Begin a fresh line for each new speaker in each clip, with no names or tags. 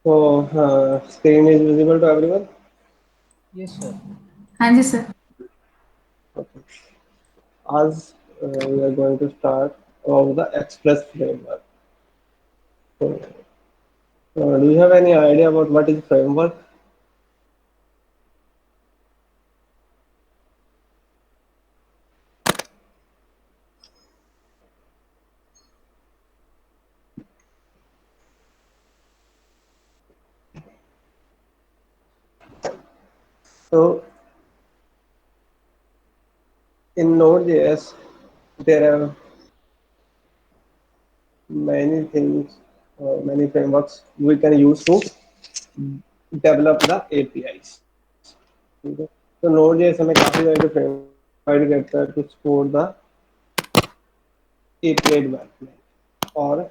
So, screen is visible to everyone.
Yes, sir.
हाँ जी sir.
Okay. As we are going to start about the Express framework. So, do you have any idea about what is framework? So, in Node.js, there are many things, many frameworks we can use to develop the APIs. ठीक है, तो Node.js हमें काफी सारे framework provide करता है to support the API development और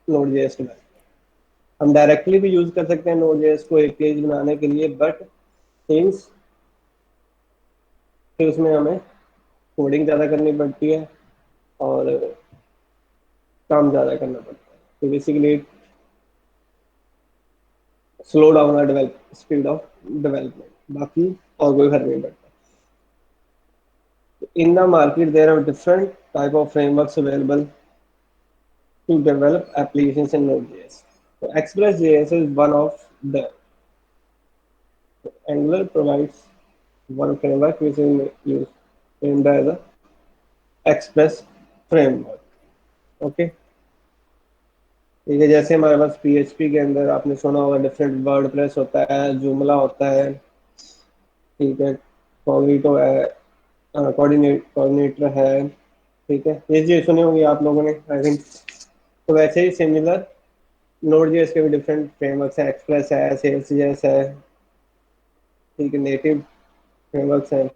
Node.js development. हम डायरेक्टली भी यूज कर सकते हैं Node.js को APIs बनाने के लिए, बट थिंग्स फिर उसमें हमें कोडिंग ज़्यादा करनी पड़ती है और काम ज़्यादा करना पड़ता है, तो basically slow down the develop speed of development, बाकी और कोई फर्क नहीं पड़ता। In the market, there are different type of frameworks available to develop applications in Node.js. So Express.js is one of them. Angular provides one framework which is used named as the Express framework. Okay, ठीक है। जैसे हमारे पास PHP के अंदर आपने सुना होगा different WordPress होता है, जुमला होता है, ठीक है, कॉग्निटो है, कोऑर्डिनेटर है, ठीक है, ये चीज़ सुनी होगी आप लोगों ने आई थिंक। तो वैसे ही सिमिलर Node.js के भी डिफरेंट फ्रेमवर्क्स हैं, एक्सप्रेस है, सेल्स.js है, ठीक है, नेटिव फ्रेमवर्क्स हैं।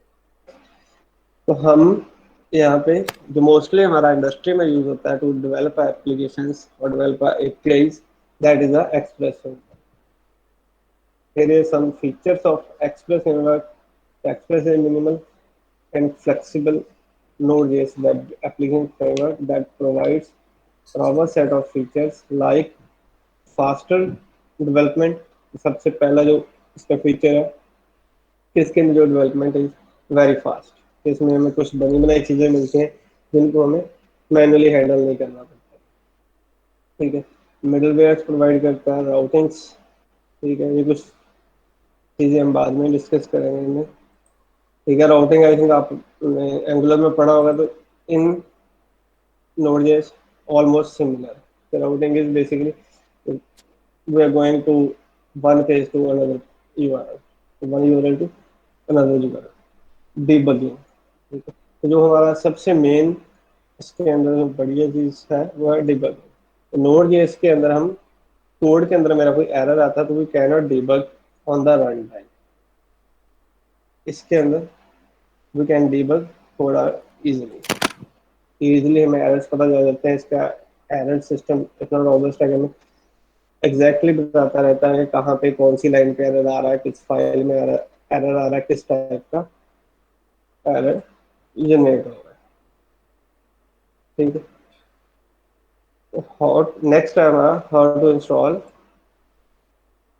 तो हम यहाँ पे जो मोस्टली हमारा इंडस्ट्री में यूज होता है टू डेवलप एप्लीकेशंस और develop APIs, that is the express framework. Here is some features of Express framework. Express is minimal and flexible Node.js web application framework that provides a robust set of features like faster development। सबसे पहला जो इसका feature है कि इसके अंदर जो development is very fast, इसमें हमें कुछ बनी बनाई चीज़ें मिलती हैं जिनको हमें मैनुअली हैंडल नहीं करना पड़ता, ठीक है। मिडलवेयर प्रोवाइड करता है, राउटिंग्स, ठीक है, ये कुछ चीज़ें हम बाद में डिस्कस करेंगे इनमें, ठीक है। राउटिंग आई थिंक आपने एंगुलर में पढ़ा होगा, तो इन Node.js almost similar. The routing is basically we are going to one page to another URL, one URL to another URL, debugging, ठीक है। तो जो हमारा सबसे मेन इसके अंदर जो बढ़िया चीज़ है वो है डिबगिंग। नोड जेएस के अंदर हम कोड के अंदर मेरा कोई एरर आता है तो we can not debug on the run time. इसके अंदर वी कैन डिबग थोड़ा इजीली हमें एरर्स पता चल जाते हैं। इसका एरर सिस्टम इतना रोबस्ट है कि हमें एग्जैक्टली बताता रहता है कि कहाँ पे कौन सी लाइन पे एरर आ रहा है, किस फाइल में एरर आ रहा है, किस टाइप का एरर जनरेट हो रहा है, ठीक है। हाउ नेक्स्ट है हमारा how to install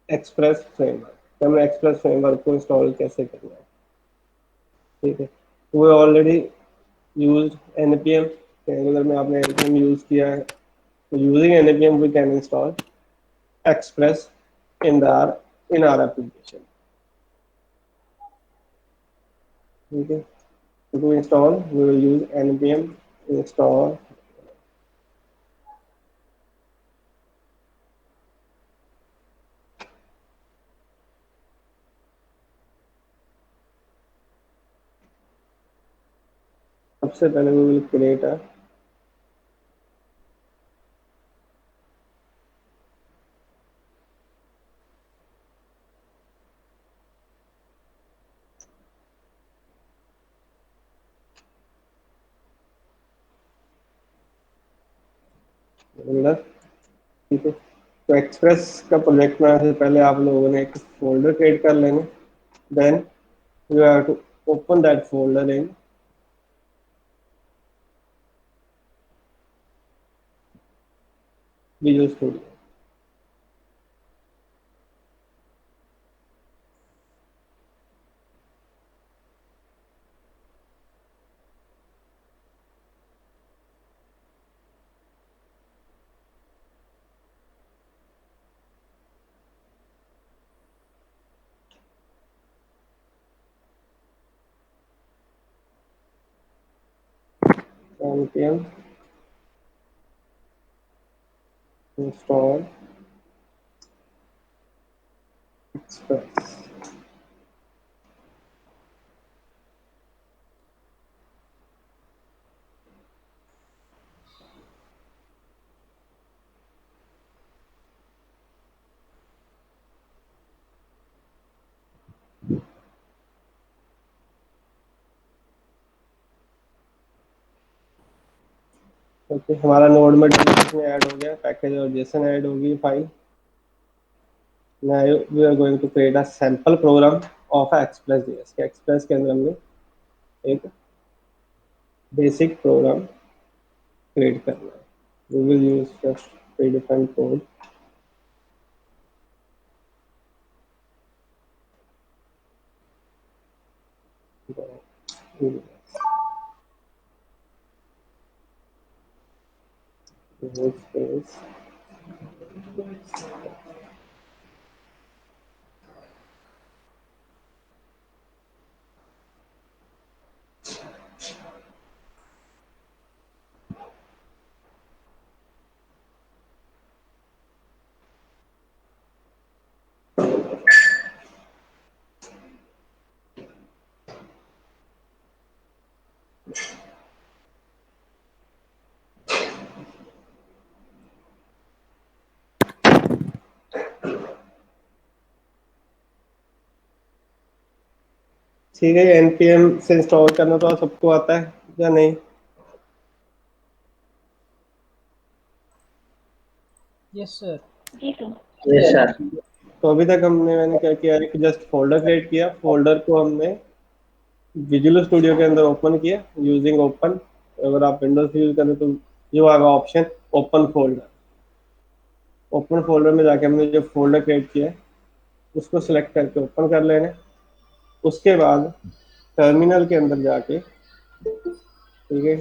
Express framework. तो हमें एक्सप्रेस फ्रेमवर्क को इंस्टॉल कैसे करना है, ठीक है। वो ऑलरेडी यूज npm, रेगुलर में आपने npm यूज किया है, तो using npm we can install Express in the in our application, ठीक है। To install we will use npm install। सबसे पहले we will create a folder, ठीक है। तो एक्सप्रेस का प्रोजेक्ट बनाने से पहले आप लोगों ने एक फोल्डर क्रिएट कर लेना, then you have to open that folder in Visual Studio, npm install express. Okay, हमारा नोड में इसमें ऐड हो गया, पैकेज और जेसन ऐड होगी file. Now we are going to create a sample program of Express.js. Express के अंदर हमने एक बेसिक प्रोग्राम क्रिएट करना है. We will use just predefined code. Space. ठीक है, npm से इंस्टॉल करना तो सबको आता है या नहीं?
Yes sir.
Yes sir. तो अभी तक मैंने क्या किया है कि जस्ट फोल्डर क्रिएट किया, फोल्डर को हमने विजुअल स्टूडियो के अंदर ओपन किया यूजिंग ओपन. अगर आप विंडोज यूज करें तो जो आएगा option open folder. Open folder में जाके हमने जो फोल्डर क्रिएट किया है उसको सिलेक्ट करके ओपन कर लेना. उसके बाद टर्मिनल के अंदर जाके, ठीक है,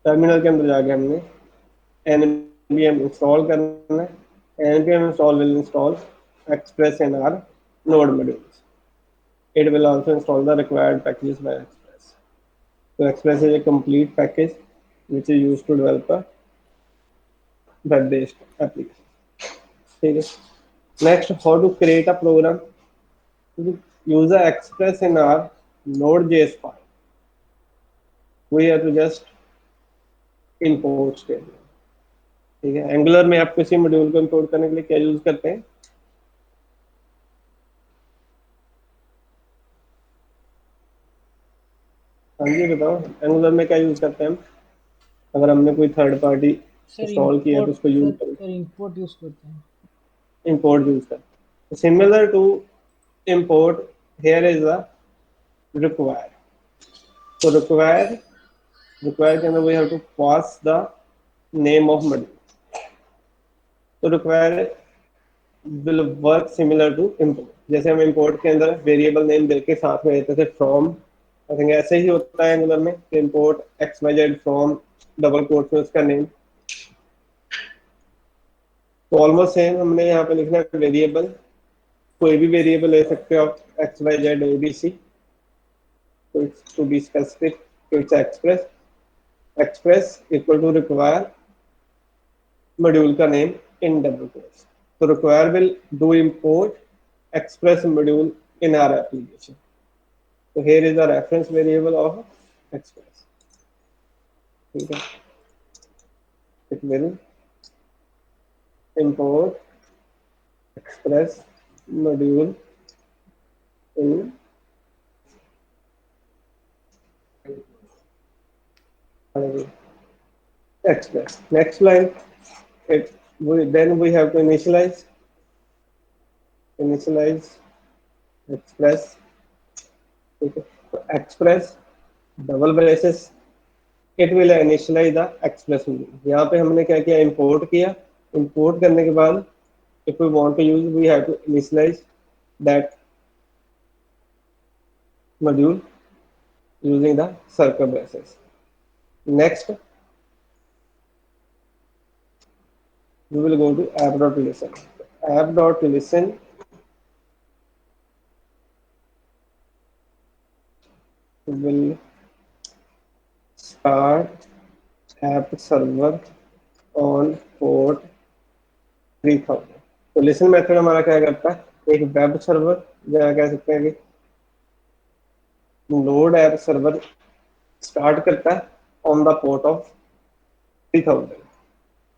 टर्मिनल के अंदर जाके हमने npm इंस्टॉल करना है. npm install will install express in our node modules. It will also install the required packages by express. So express is a complete package which is used to develop a web based application. ठीक है. Next, how to create a program to use the express in our node.js file. We have to just import statement. ठीक है. Angular में आप किसी module को import करने के लिए क्या यूज करते हैं? हाँ जी बताओ, एंगुलर में क्या यूज करते हैं हम? अगर हमने कोई थर्ड पार्टी
सर
इंस्टॉल किया है तो
इंपोर्ट
उसको यूज
सर
करें,
सर इंपोर्ट यूज करते हैं.
इंपोर्ट यूज करते हैं. Similar to import, here is the require. तो रिक्वायर के अंदर we have to pass the name of module. तो require will work similar to import. जैसे हम इंपोर्ट के अंदर वेरिएबल नेम देके साथ में देते थे फ्रॉम, आई थिंक ऐसे ही होता है एंगुलर में, import X Y Z from double quote में उसका नेम. तो ऑलमोस्ट सेम हमने यहाँ पे लिखना है वेरिएबल. कोई भी वेरिएबल ले सकते हो आप, X Y Z A B C. तो इट्स टू बी स्पेसिफिक, तो it's Express. Express equal to require module का नेम इन डबल कोट्स. तो require will do import Express module in our application. तो here is the reference variable of express. ठीक है. It will import express module in express. Next line, then we have to initialize express. ठीक है. तो express double braces, it will initialise the Express module. यहाँ पे हमने क्या किया, इंपोर्ट किया. इंपोर्ट करने के बाद if we want to use, we have to initialize that module using the circle braces. Next, we will go to app.listen. App.listen will start app server on port 3000। तो लिसन मेथड हमारा क्या करता है, एक web server या कह सकते हैं कि नोड ऐप सर्वर स्टार्ट करता है ऑन द पोर्ट ऑफ 3000।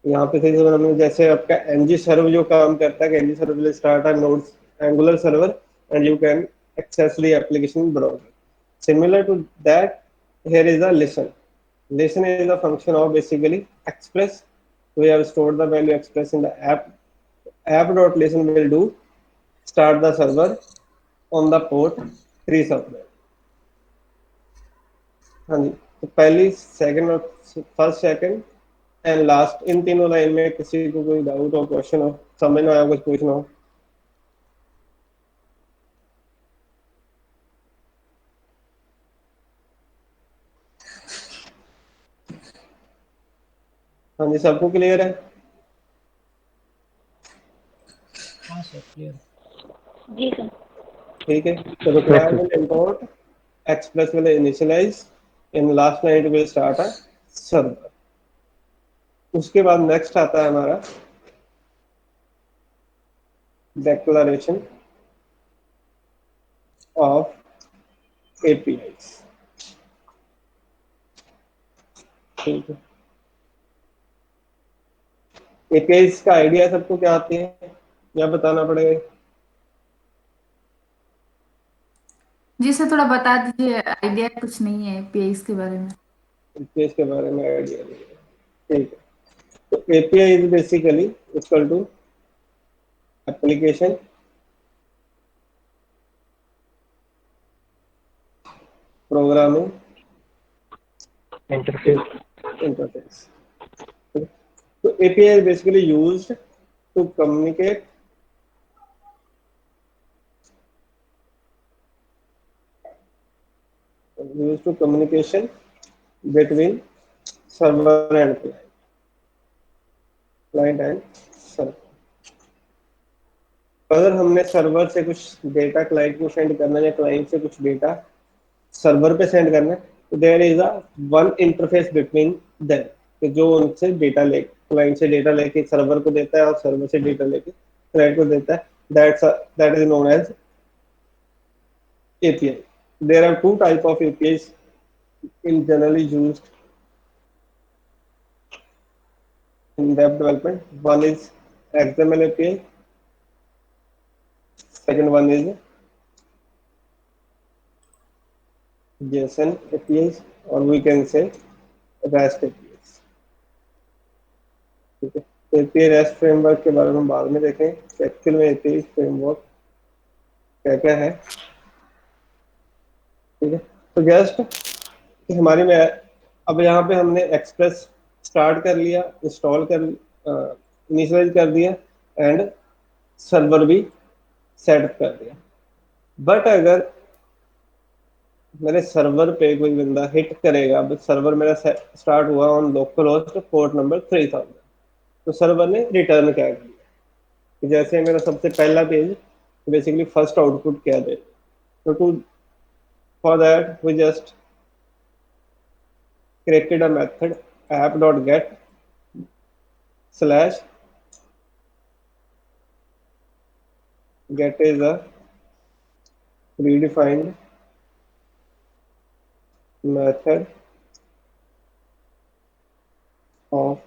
यहाँ पे थे जो हमने जैसे आपका एनजी सर्वर जो काम करता है, NG server will start a Node Angular server and you can access the application browser. Similar to that, here is a listen. Listen is a function of basically express. We have stored the value express in the app. App.listen will do start the server on the port 3000। हाँ जी, तो पहली second और first second and last in तीनों line में किसी को कोई doubt हो, क्वेश्चन हो, समझ में आया, कुछ पूछना हो? हाँ जी, सबको क्लियर है?
हाँ सर क्लियर।
जी सर।
ठीक है, तो require will import, Express will initialise, in last line will start a server. उसके बाद नेक्स्ट आता है हमारा declaration of APIs। ठीक है, APIs का आइडिया सबको क्या आती है या बताना पड़ेगा?
जी सर, थोड़ा बता दीजिए, आइडिया कुछ नहीं है पीआईस के बारे में।
APIs के बारे में आइडिया नहीं है, ठीक है। तो API is basically equal to application programming interface. तो API is basically used to communicate communication between server and client and server। अगर हमने सर्वर से कुछ डेटा क्लाइंट को सेंड करना है या क्लाइंट से कुछ डेटा सर्वर पे सेंड करना है, तो there is a one interface between them, तो जो उनसे डेटा ले क्लाइंट से डेटा लेके सर्वर को देता है और सर्वर से डेटा लेके क्लाइंट को देता है, that is known as API। There are two type of APIs in generally used in web development. One is XML API, second one is JSON APIs, or we can say REST APIs। ठीक है, API REST framework के बारे में बाद में देखें, actual में API framework क्या क्या है। ठीक है, तो जस्ट कि हमारी में अब यहाँ पे हमने एक्सप्रेस स्टार्ट कर लिया, इंस्टॉल कर इनिशियलाइज कर दिया एंड सर्वर भी सेटअप कर दिया। बट अगर मेरे सर्वर पे कोई बंदा हिट करेगा, अब सर्वर मेरा स्टार्ट हुआ on local host port number 3000, तो सर्वर ने रिटर्न क्या किया, जैसे मेरा सबसे पहला पेज बेसिकली फर्स्ट आउटपुट क्या दे, तो to for that we just created a method app.get slash get is a predefined method of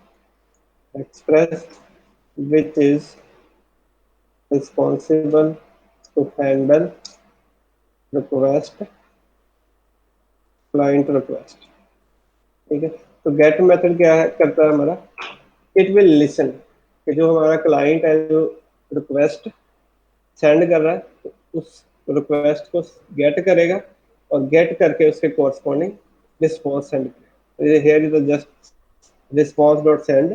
Express which is responsible to handle request client request। ठीक है, तो गेट मेथड क्या है करता है हमारा, इट विल लिसन कि जो हमारा क्लाइंट है जो रिक्वेस्ट सेंड कर रहा है, तो उस रिक्वेस्ट को गेट करेगा और गेट करके उसके कोरस्पॉन्डिंग रिस्पॉन्स सेंड करेगा। Here is just response dot send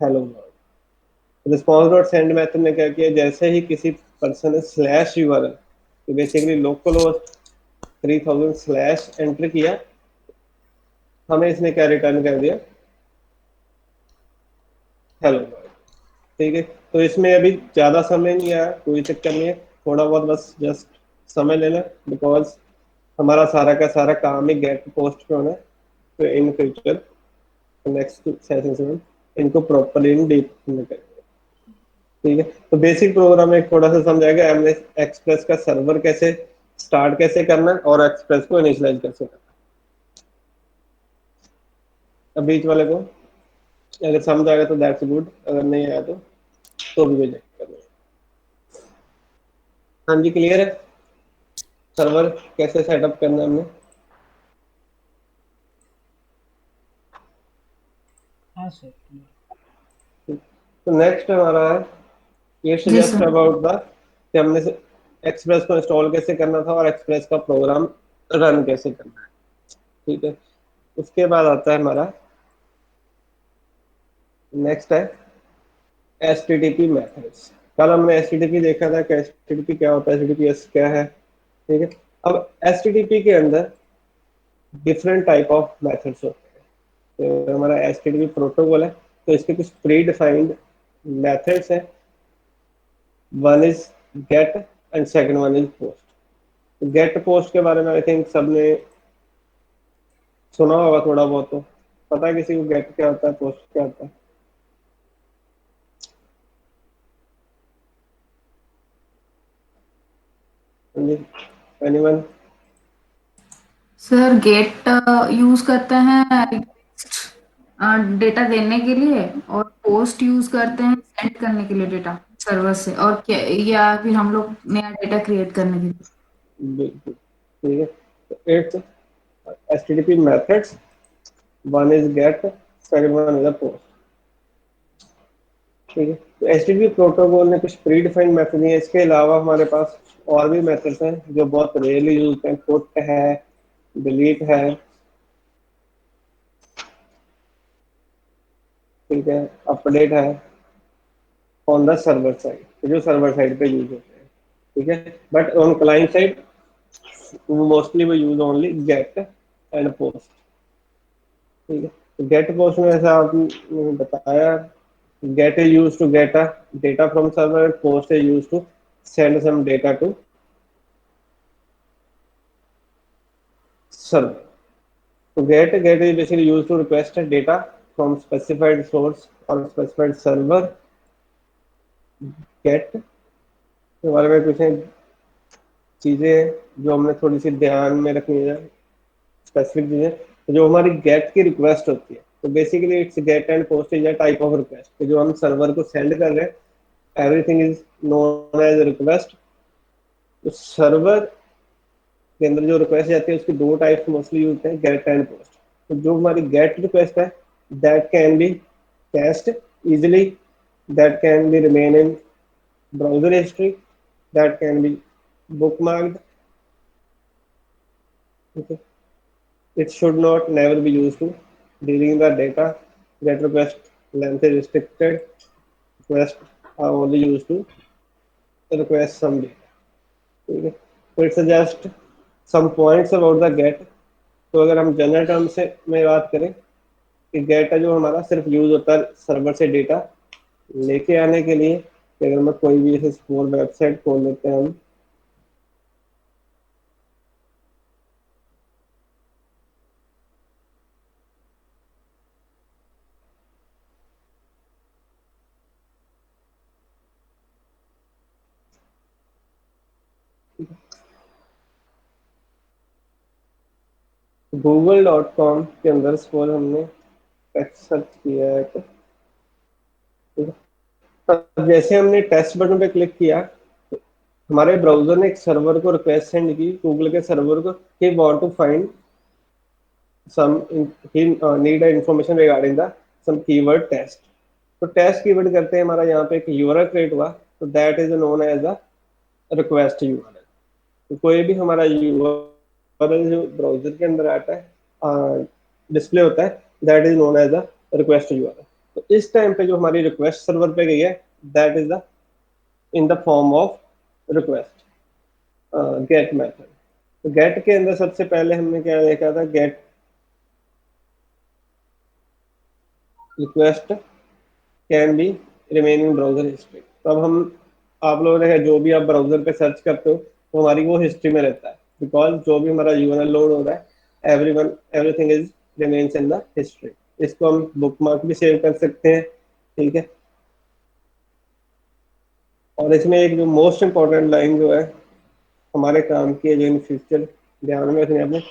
hello world. Response dot send method ने क्या किया, जैसे ही किसी पर्सन ने स्लैश यूआरएल, तो basically local host 3000 slash enter किया, हमें इसने क्या रिटर्न कर दिया, हेलो वर्ल्ड। ठीक है, तो इसमें अभी ज़्यादा समय नहीं आया, कोई चक्कर नहीं है, थोड़ा बहुत बस जस्ट समय लेना, बिकॉज हमारा सारा का सारा काम ही गेट पोस्ट पे होना है। तो इन फ्यूचर नेक्स्ट सेशन में इनको प्रॉपरली डीप करेंगे। ठीक है, तो बेसिक प्रोग्राम एक थोड़ा सा समझाएगा, हमने एक्सप्रेस का सर्वर कैसे स्टार्ट कैसे करना है और एक्सप्रेस को इनिशियलाइज कैसे करना है। अब बीच वाले को अगर समझ आएगा तो दैट्स गुड, अगर नहीं आया तो भी रिजेक्ट करना है। हाँ जी, क्लियर है सर्वर कैसे सेटअप करना है हमने?
हाँ सर क्लियर।
तो नेक्स्ट हमारा है ये
जी
सजेस्ट
सर।
अबाउट द कि हमने एक्सप्रेस को इंस्टॉल कैसे करना था और एक्सप्रेस का प्रोग्राम रन कैसे करना है। ठीक है, उसके बाद आता है हमारा नेक्स्ट है HTTP मेथड्स। कल हमने HTTP देखा था कि HTTP क्या होता है, HTTPS क्या है। ठीक है, अब HTTP के अंदर डिफरेंट टाइप ऑफ मेथड्स होते हैं। तो हमारा HTTP प्रोटोकॉल है, तो इसके कुछ प्री डिफाइंड मेथड्स हैं। One is get and second one is post. Get post के बारे में आई थिंक सबने सुना होगा थोड़ा बहुत, तो पता है किसी को गेट क्या होता है, पोस्ट क्या होता है? एनीवन?
सर गेट यूज करते हैं डेटा देने के लिए, और पोस्ट यूज करते हैं सेंड करने के लिए डेटा सर्वर से, और क्या, या फिर हम लोग नया डेटा क्रिएट करने के लिए।
बिल्कुल ठीक है, तो it's HTTP methods, one is get, second one is a post। ठीक है, तो HTTP प्रोटोकॉल ने कुछ प्री डिफाइंड मेथड दिए हैं। इसके अलावा हमारे पास और भी मेथड्स हैं जो बहुत रेयरली यूज होते हैं। पुट है, डिलीट है, ठीक है, अपडेट है ऑन द सर्वर साइड, जो सर्वर साइड पे यूज होते हैं। ठीक है, but on client side mostly वो use only get and post. ठीक है, तो गेट पोस्ट में ऐसा आपने बताया, get is used to get a data from server and post is used to send some data to server। तो get is basically used to request a data from specified source or specified server। get के बारे में कुछ चीजें जो हमने थोड़ी सी ध्यान में रखनी है, स्पेसिफिक चीजें। तो जो हमारी गेट की रिक्वेस्ट होती है, तो basically it's get and post is a type of request. तो जो हम सर्वर को सेंड कर रहे हैं, everything is known as request. तो सर्वर के अंदर जो रिक्वेस्ट जाती है उसकी दो टाइप्स मोस्टली यूज हैं, गेट एंड पोस्ट। तो जो हमारी गेट रिक्वेस्ट है, that can be cached easily, that can be remain in browser history, that can be bookmarked। Okay, it should not never be used to dealing the data। Get request length is restricted, request are only used to request some data। ठीक है, तो it suggest some points about the get. तो अगर हम general term से में बात करें कि गेट है जो हमारा सिर्फ यूज होता है सर्वर से डेटा लेके आने के लिए। कि अगर मैं कोई भी ऐसे स्मॉल वेबसाइट खोल लेते हैं हम, google.com के अंदर सपोज हमने टेक्स्ट सर्च किया है, तो जैसे हमने टेस्ट बटन पे क्लिक किया, हमारे ब्राउजर ने एक सर्वर को रिक्वेस्ट सेंड की, गूगल के सर्वर को, कि want to find some he need information regarding the some keyword test. तो टेस्ट कीवर्ड करते हैं, हमारा यहाँ पे एक यूआरएल क्रिएट हुआ, तो that is known as the request URL. तो कोई भी हमारा यूआरएल जो ब्राउजर के अंदर आता है, डिस्प्ले होता है, that is known as the request URL. तो इस टाइम पे जो हमारी रिक्वेस्ट सर्वर पे गई है, that is the in the form of request get method. तो गेट के अंदर सबसे पहले हमने क्या देखा था, gate request can be remain in browser history. तो अब हम आप लोगों ने जो भी आप ब्राउजर पे सर्च करते हो तो हमारी वो हिस्ट्री में रहता है। बिकॉज जो भी हमारा यूआरएल लोड हो रहा है everything is remains in the history. इसको हम बुकमार्क भी सेव कर सकते हैं, ठीक है। और इसमें एक जो मोस्ट इम्पोर्टेंट लाइन जो है हमारे काम की है, जो इन फ्यूचर ध्यान में रखनी है आपने,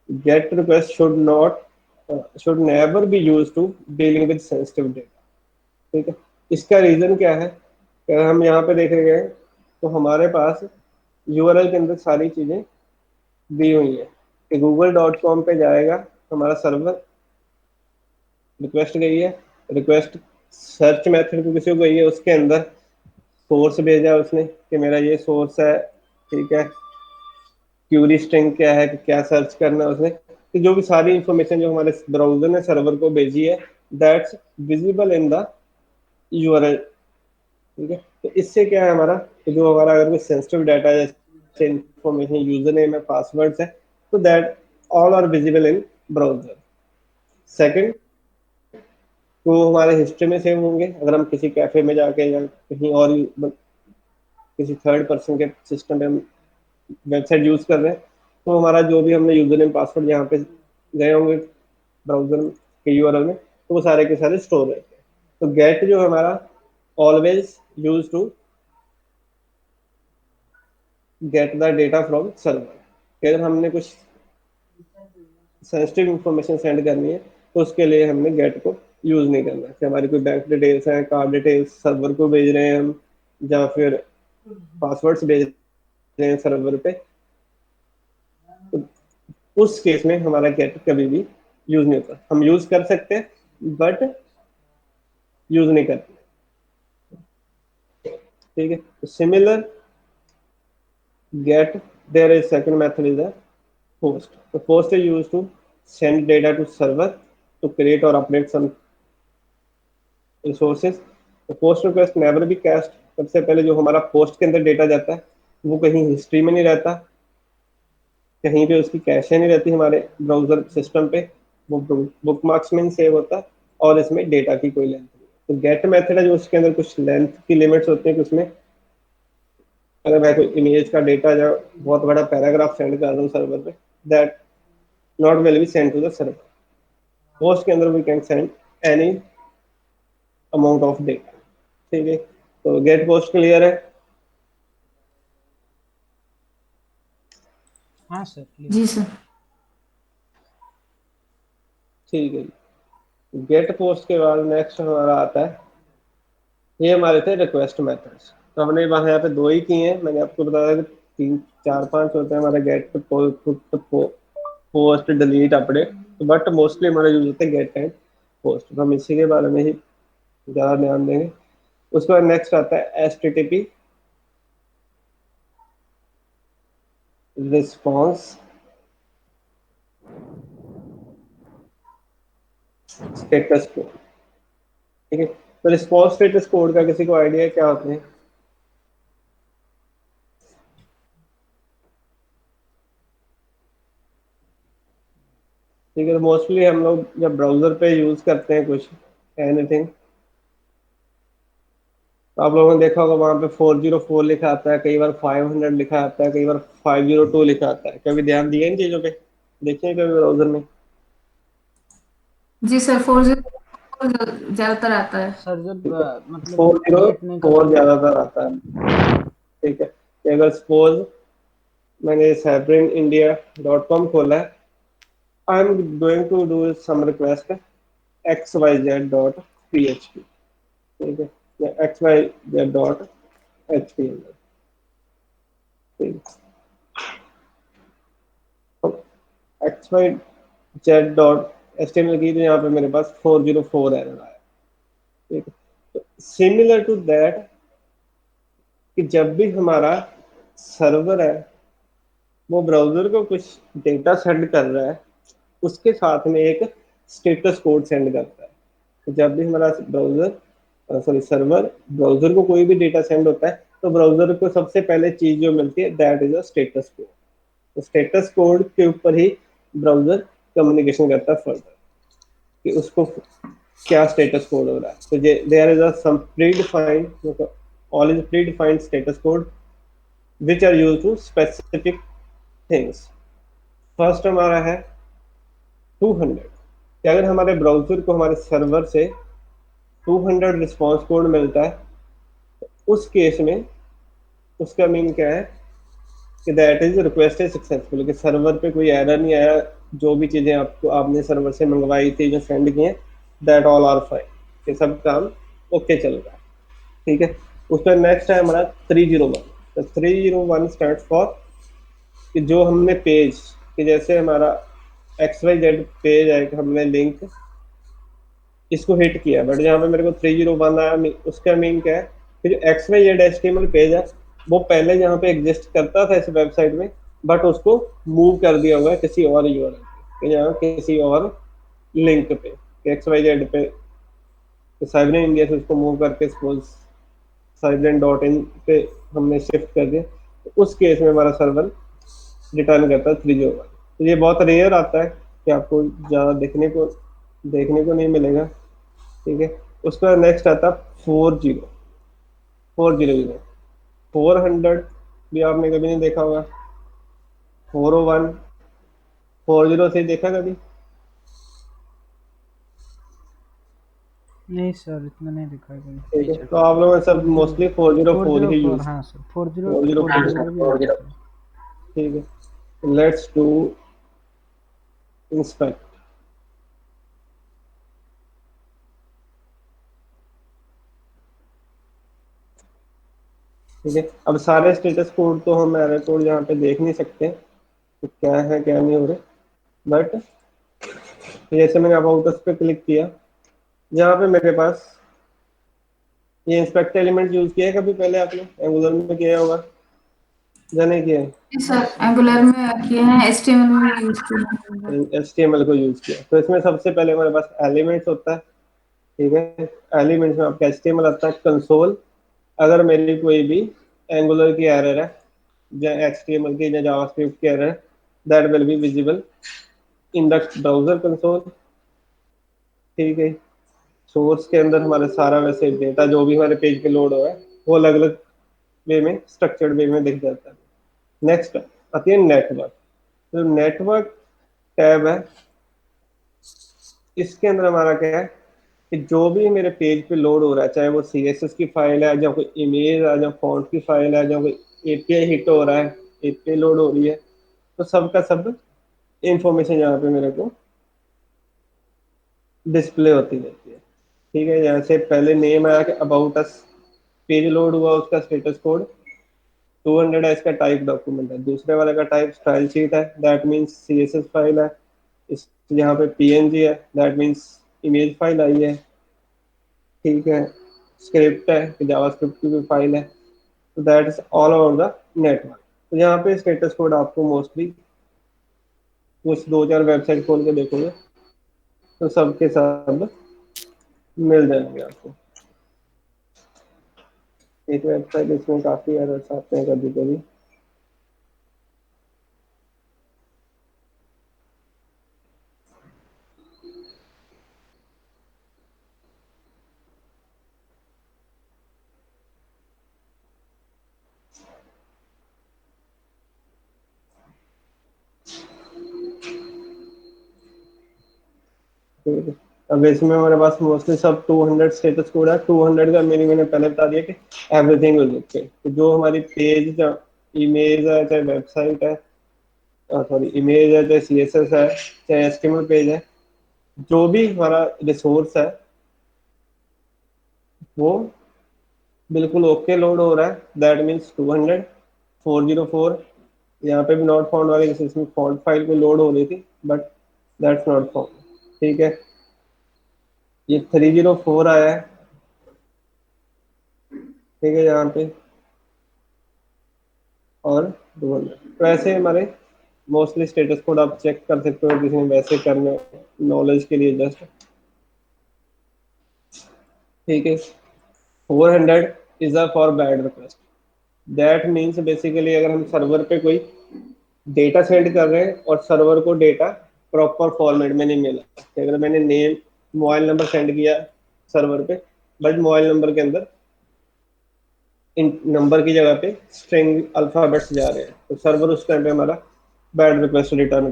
get request should never be use to dealing with sensitive data, ठीक है। इसका रीजन क्या है, अगर हम यहाँ पे देखेंगे तो हमारे पास यूआरएल के अंदर सारी चीजें दी हुई है कि google.com पे जाएगा, हमारा सर्वर रिक्वेस्ट गई है, रिक्वेस्ट सर्च मेथड को किसी को गई है, उसके अंदर सोर्स भेजा उसने कि मेरा ये सोर्स है, ठीक है, क्यूरी स्ट्रिंग क्या है कि क्या सर्च करना है उसने, कि जो भी सारी इंफॉर्मेशन जो हमारे ब्राउजर ने सर्वर को भेजी है that's visible in the URL, ठीक है। तो इससे क्या है हमारा, तो जो हमारा अगर कोई सेंसिटिव डाटा जैसे इंफॉर्मेशन यूजर नेम है पासवर्ड्स है, तो that all are visible in browser. Second, तो हमारे हिस्ट्री में सेव होंगे, अगर हम किसी कैफे में जाके या कहीं और किसी थर्ड पर्सन के सिस्टम पे हम वेबसाइट यूज कर रहे हैं, तो हमारा जो भी हमने यूजर नेम पासवर्ड यहाँ पे गए होंगे ब्राउजर के यूआरएल में, तो वो सारे के सारे स्टोर रहते हैं। तो गेट जो हमारा always use to get the data from server. अगर हमने कुछ सेंसिटिव इंफॉर्मेशन सेंड करनी है तो उसके लिए हमने गेट को यूज नहीं करना है। हमारी कोई बैंक डिटेल्स है, कार्ड डिटेल्स सर्वर को भेज रहे हैं हम, या फिर पासवर्ड्स भेज रहे हैं सर्वर पे, तो उस केस में हमारा गेट कभी भी यूज नहीं होता। हम यूज कर सकते हैं बट यूज नहीं करते, ठीक है। Similar get there is second method is a post. The post is used to send data to server to create or update some resources. The post request never be cached. सबसे पहले जो हमारा post के अंदर data जाता है वो कहीं हिस्ट्री में नहीं रहता, कहीं पे उसकी कैशे नहीं रहती हमारे ब्राउजर सिस्टम पे, वो बुकमार्क्स में नहीं सेव होता और इसमें डेटा की कोई लेंथ नहीं। तो गेट मेथड है जो उसके अंदर कुछ लेंथ की लिमिट्स होती है कि उसमें अगर मैं कोई इमेज का डेटा या बहुत बड़ा पैराग्राफ सेंड कर रहा हूँ सर्वर पे, that not will be send to the server. Post के अंदर we can send any amount of data, ठीक है। तो गेट पोस्ट क्लियर है?
हाँ सर क्लियर।
जी सर।
ठीक है जी। गेट पोस्ट के बाद नेक्स्ट हमारा आता है, ये हमारे थे रिक्वेस्ट मेथड्स। तो हमने यहाँ पे दो ही किए हैं, मैंने आपको बताया कि 3 4 5 होते हैं हमारे get post delete update, but mostly हमारा यूज होता है गेट एंड पोस्ट। तो हम इसी के बारे में ही ज़्यादा ध्यान देंगे। उसके बाद नेक्स्ट आता है HTTP रिस्पॉन्स स्टेटस कोड, ठीक है। तो रिस्पॉन्स स्टेटस कोड का किसी को आइडिया क्या होते हैं? ठीक है, तो मोस्टली हम लोग जब ब्राउजर पे यूज करते हैं कुछ एनीथिंग, तो आप लोगों ने देखा होगा वहां पे 404 लिखा आता है, कई बार 500 लिखा आता है, कई बार 502 लिखा आता है। कभी ध्यान दिया इन चीजों पे? देखिए कभी ब्राउजर में
जी सर, 404 ज्यादातर आता है।
सर जब मतलब क्रिएट नहीं
404
करते
ज्यादातर आता है, ठीक है। कि अगर सपोज मैंने cyberin.india.com खोला है, I am going to do some request xyz.php, ठीक है, या xyz.html, ठीक है। xyz.html की तो यहाँ पे मेरे पास 404 एरर आया, ठीक है। तो सिमिलर टू दैट कि जब भी हमारा सर्वर है वो ब्राउजर को कुछ डेटा सेंड कर रहा है, उसके साथ में एक स्टेटस कोड सेंड करता है। तो जब भी हमारा सर्वर ब्राउजर को कोई भी डेटा सेंड होता है तो ब्राउजर को सबसे पहले चीज जो मिलती है that is a status code. तो स्टेटस कोड के ऊपर ही ब्राउजर कम्युनिकेशन करता है फर्दर कि उसको क्या स्टेटस कोड हो रहा है। तो there is a some all is predefined status code which are used to specific things. First हमारा है 200, कि अगर हमारे ब्राउजर को हमारे सर्वर से 200 रिस्पॉन्स कोड मिलता है, उस केस में उसका मीन क्या है कि that is request is successful, कि सर्वर पे कोई एरर नहीं आया, जो भी चीज़ें आपको आपने सर्वर से मंगवाई थी, जो सेंड किए, दैट ऑल आर फाइन, ये सब काम ओके चल रहा है। ठीक है, उसका नेक्स्ट है हमारा 301। तो 301 स्टैंड फॉर कि जो हमने पेज, कि जैसे हमारा XYZ पेज है कि हमने लिंक इसको हिट किया, बट यहाँ पे मेरे को 301 आया, उसका मीन क्या है कि जो XYZ HTML पेज है वो पहले यहाँ पे एग्जिस्ट करता था इस वेबसाइट में, बट उसको मूव कर दिया हुआ है किसी और URL पे, यहाँ किसी और लिंक पे, XYZ पे, तो साइबरन इंडिया से उसको मूव करके सपोज साइबरन.in पे हमने शिफ्ट कर दिया, तो उस केस में हमारा सर्वर रिटर्न करता है 301। तो ये बहुत रेयर आता है कि आपको ज़्यादा देखने को नहीं मिलेगा। ठीक है, उसका नेक्स्ट आता है 40। 400 भी आपने कभी नहीं देखा होगा। 401, 40 से देखा कभी?
नहीं सर, इतना नहीं दिखा कभी।
ठीक है, तो आप लोगों ने सब मोस्टली 404 ही
404,
यूज।
हाँ सर, 40
404
404 भी देखा सर।
ठीक है, लेट्स डू इंस्पेक्ट। ठीक है, अब सारे स्टेटस कोड तो हम एरर कोड यहाँ पे देख नहीं सकते तो क्या है क्या नहीं हो रहे, बट जैसे मैंने अबाउट अस पे क्लिक किया, जहाँ पे मेरे पास ये इंस्पेक्ट एलिमेंट यूज किया है कभी पहले आपने एंगुलर में किया होगा या नहीं किया है?
जी सर, एंगुलर में किए हैं, HTML में भी यूज किए हैं।
HTML को यूज किया, तो इसमें सबसे पहले हमारे पास एलिमेंट्स होता है। ठीक है, एलिमेंट्स में आपका HTML आता है, कंसोल, अगर मेरी कोई भी एंगुलर की एरर है या HTML की या जावास्क्रिप्ट की एरर है, that will be visible in the browser console. ठीक है, सोर्स के अंदर हमारे सारा वैसे डेटा जो भी हमारे पेज पे लोड हुआ है वो अलग अलग वे में, स्ट्रक्चर्ड वे में दिख जाता है। नेक्स्ट आती है नेटवर्क। तो नेटवर्क टैब है, इसके अंदर हमारा क्या है कि जो भी मेरे पेज पे लोड हो रहा है, चाहे वो CSS की फाइल है, या कोई इमेज है, या फॉन्ट की फाइल है, या कोई API हिट हो रहा है, API लोड हो रही है, तो सब का सब इंफॉर्मेशन यहाँ पे मेरे को डिस्प्ले होती रहती है। ठीक है, जैसे पहले नेम आया कि अबाउट अस, पेज लोड हुआ, उसका स्टेटस कोड 200 है, इसका टाइप डॉक्यूमेंट है, दूसरे वाले का टाइप स्टाइल शीट है, दैट मीन्स CSS फाइल है, इस यहाँ पे PNG है, दैट मीन्स इमेज फाइल आई है। ठीक है, स्क्रिप्ट है कि जावास्क्रिप्ट की भी फाइल है, तो that is all over the network. तो यहाँ पे स्टेटस कोड आपको मोस्टली कुछ 2-4 वेबसाइट खोल के देखोगे तो सबके सब मिल जाएंगे आपको। एक वेबसाइट इसमें काफी एरर्स आते हैं कभी कभी, ठीक है। अब इसमें हमारे पास मोस्टली सब 200 स्टेटस कोड है। 200 का मीनिंग मैंने पहले बता दिया कि एवरीथिंग इज ओके, तो जो हमारी पेज, इमेज है, चाहे वेबसाइट है, सॉरी इमेज है, चाहे CSS है, चाहे HTML पेज है, जो भी हमारा रिसोर्स है वो बिल्कुल ओके लोड हो रहा है, दैट मीन्स 200। 404 यहाँ पे भी नॉट फाउंड वाली, जैसे इसमें फॉन्ट फाइल को लोड हो रही थी, बट दैट्स नॉट फाउंड। ठीक है, ये 304 आया है। ठीक है, यहाँ पे और 200, तो ऐसे हमारे मोस्टली स्टेटस कोड आप चेक कर सकते हो किसी ने वैसे करने, नॉलेज के लिए जस्ट। ठीक है, 400 is a for bad request, that means basically अगर हम सर्वर पे कोई डेटा सेंड कर रहे हैं और सर्वर को डेटा प्रॉपर फॉर्मेट में नहीं मिला, कि अगर मैंने नेम, मोबाइल नंबर सेंड किया सर्वर पे, बट मोबाइल नंबर के अंदर इन नंबर की जगह पे स्ट्रिंग अल्फाबेट्स जा रहे हैं, तो सर्वर उस टाइम पे हमारा बैड रिक्वेस्ट रिटर्न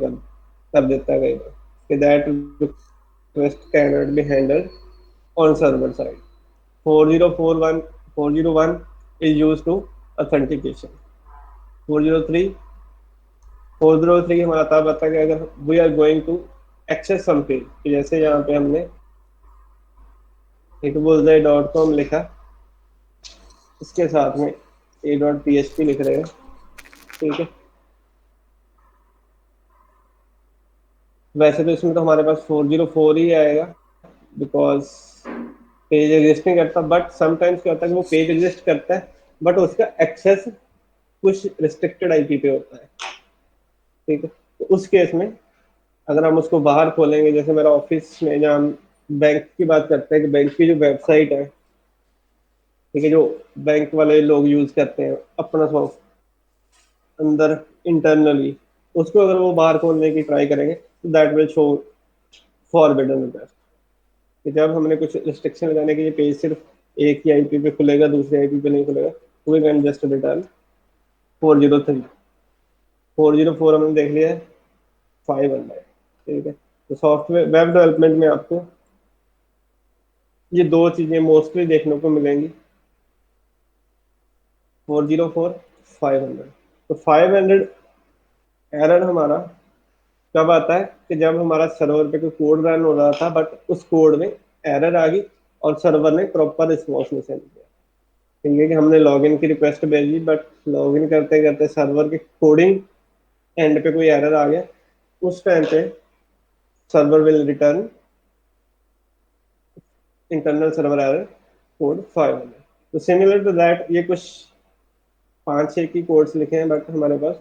कर देता है कई बार कि that request can not be handled on server side. 401 is used to authentication। 403 403 हमारा तब आता है कि अगर we are going to access some page, जैसे यहाँ पे हमने एक bullseye.com लिखा, इसके साथ में a.php लिख रहे हैं, ठीक है। वैसे तो इसमें तो हमारे पास 404 ही आएगा बिकॉज पेज एग्जिस्ट नहीं करता, बट समटाइम्स क्या होता है कि वो पेज एग्जिस्ट करता है बट उसका एक्सेस कुछ रिस्ट्रिक्टेड आईपी पे होता है, ठीक है। तो उस केस में अगर हम उसको बाहर खोलेंगे, जैसे मेरा ऑफिस में जहाँ हम बैंक की बात करते हैं कि बैंक की जो वेबसाइट है, ठीक है, जो बैंक वाले लोग यूज करते हैं अपना सॉफ्ट अंदर इंटरनली, उसको अगर वो बाहर खोलने की ट्राई करेंगे तो that will show forbidden request. कि जब हमने कुछ रिस्ट्रिक्शन लगाने के लिए पेज सिर्फ एक ही आईपी पे खुलेगा, दूसरे आईपी पे नहीं खुलेगा, वी कैन जस्ट रिटर्न 403। 404 हमने देख लिया है, 500, ठीक है। तो सॉफ्टवेयर वेब डेवलपमेंट में आपको ये दो चीजें मोस्टली देखने को मिलेंगी, 404, 500। तो 500 एरर हमारा कब आता है कि जब हमारा सर्वर पे कोई कोड रन हो रहा था बट उस कोड में एरर आ गई और सर्वर ने प्रॉपर रिस्पॉन्स नहीं सेंड किया, ठीक है। कि हमने लॉगिन की रिक्वेस्ट भेजी बट लॉगिन करते करते सर्वर के कोडिंग एंड पे कोई एरर आ गया, उस टाइम पे server will return internal server error code 500। तो सिमिलर टू दैट ये कुछ 5-6 की कोड्स लिखे हैं बट हमारे पास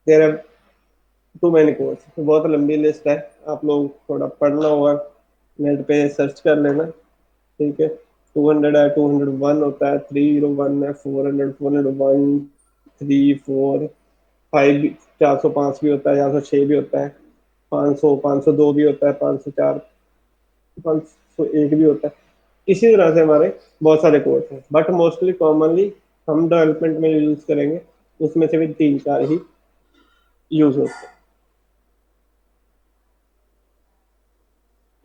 there are too many codes, तो बहुत लंबी लिस्ट है, आप लोग थोड़ा पढ़ना होगा, नेट पे सर्च कर लेना, ठीक है। 200 है, 201 होता है, 301 है, 400, 401, 3, 4, 5 भी, 405 भी होता है, 406 भी होता है, 500, 502 भी होता है, 504, 501 भी होता है। इसी तरह से हमारे बहुत सारे कोर्स हैं बट मोस्टली कॉमनली हम डेवलपमेंट में यूज करेंगे उसमें से भी 3-4 ही यूज होते हैं,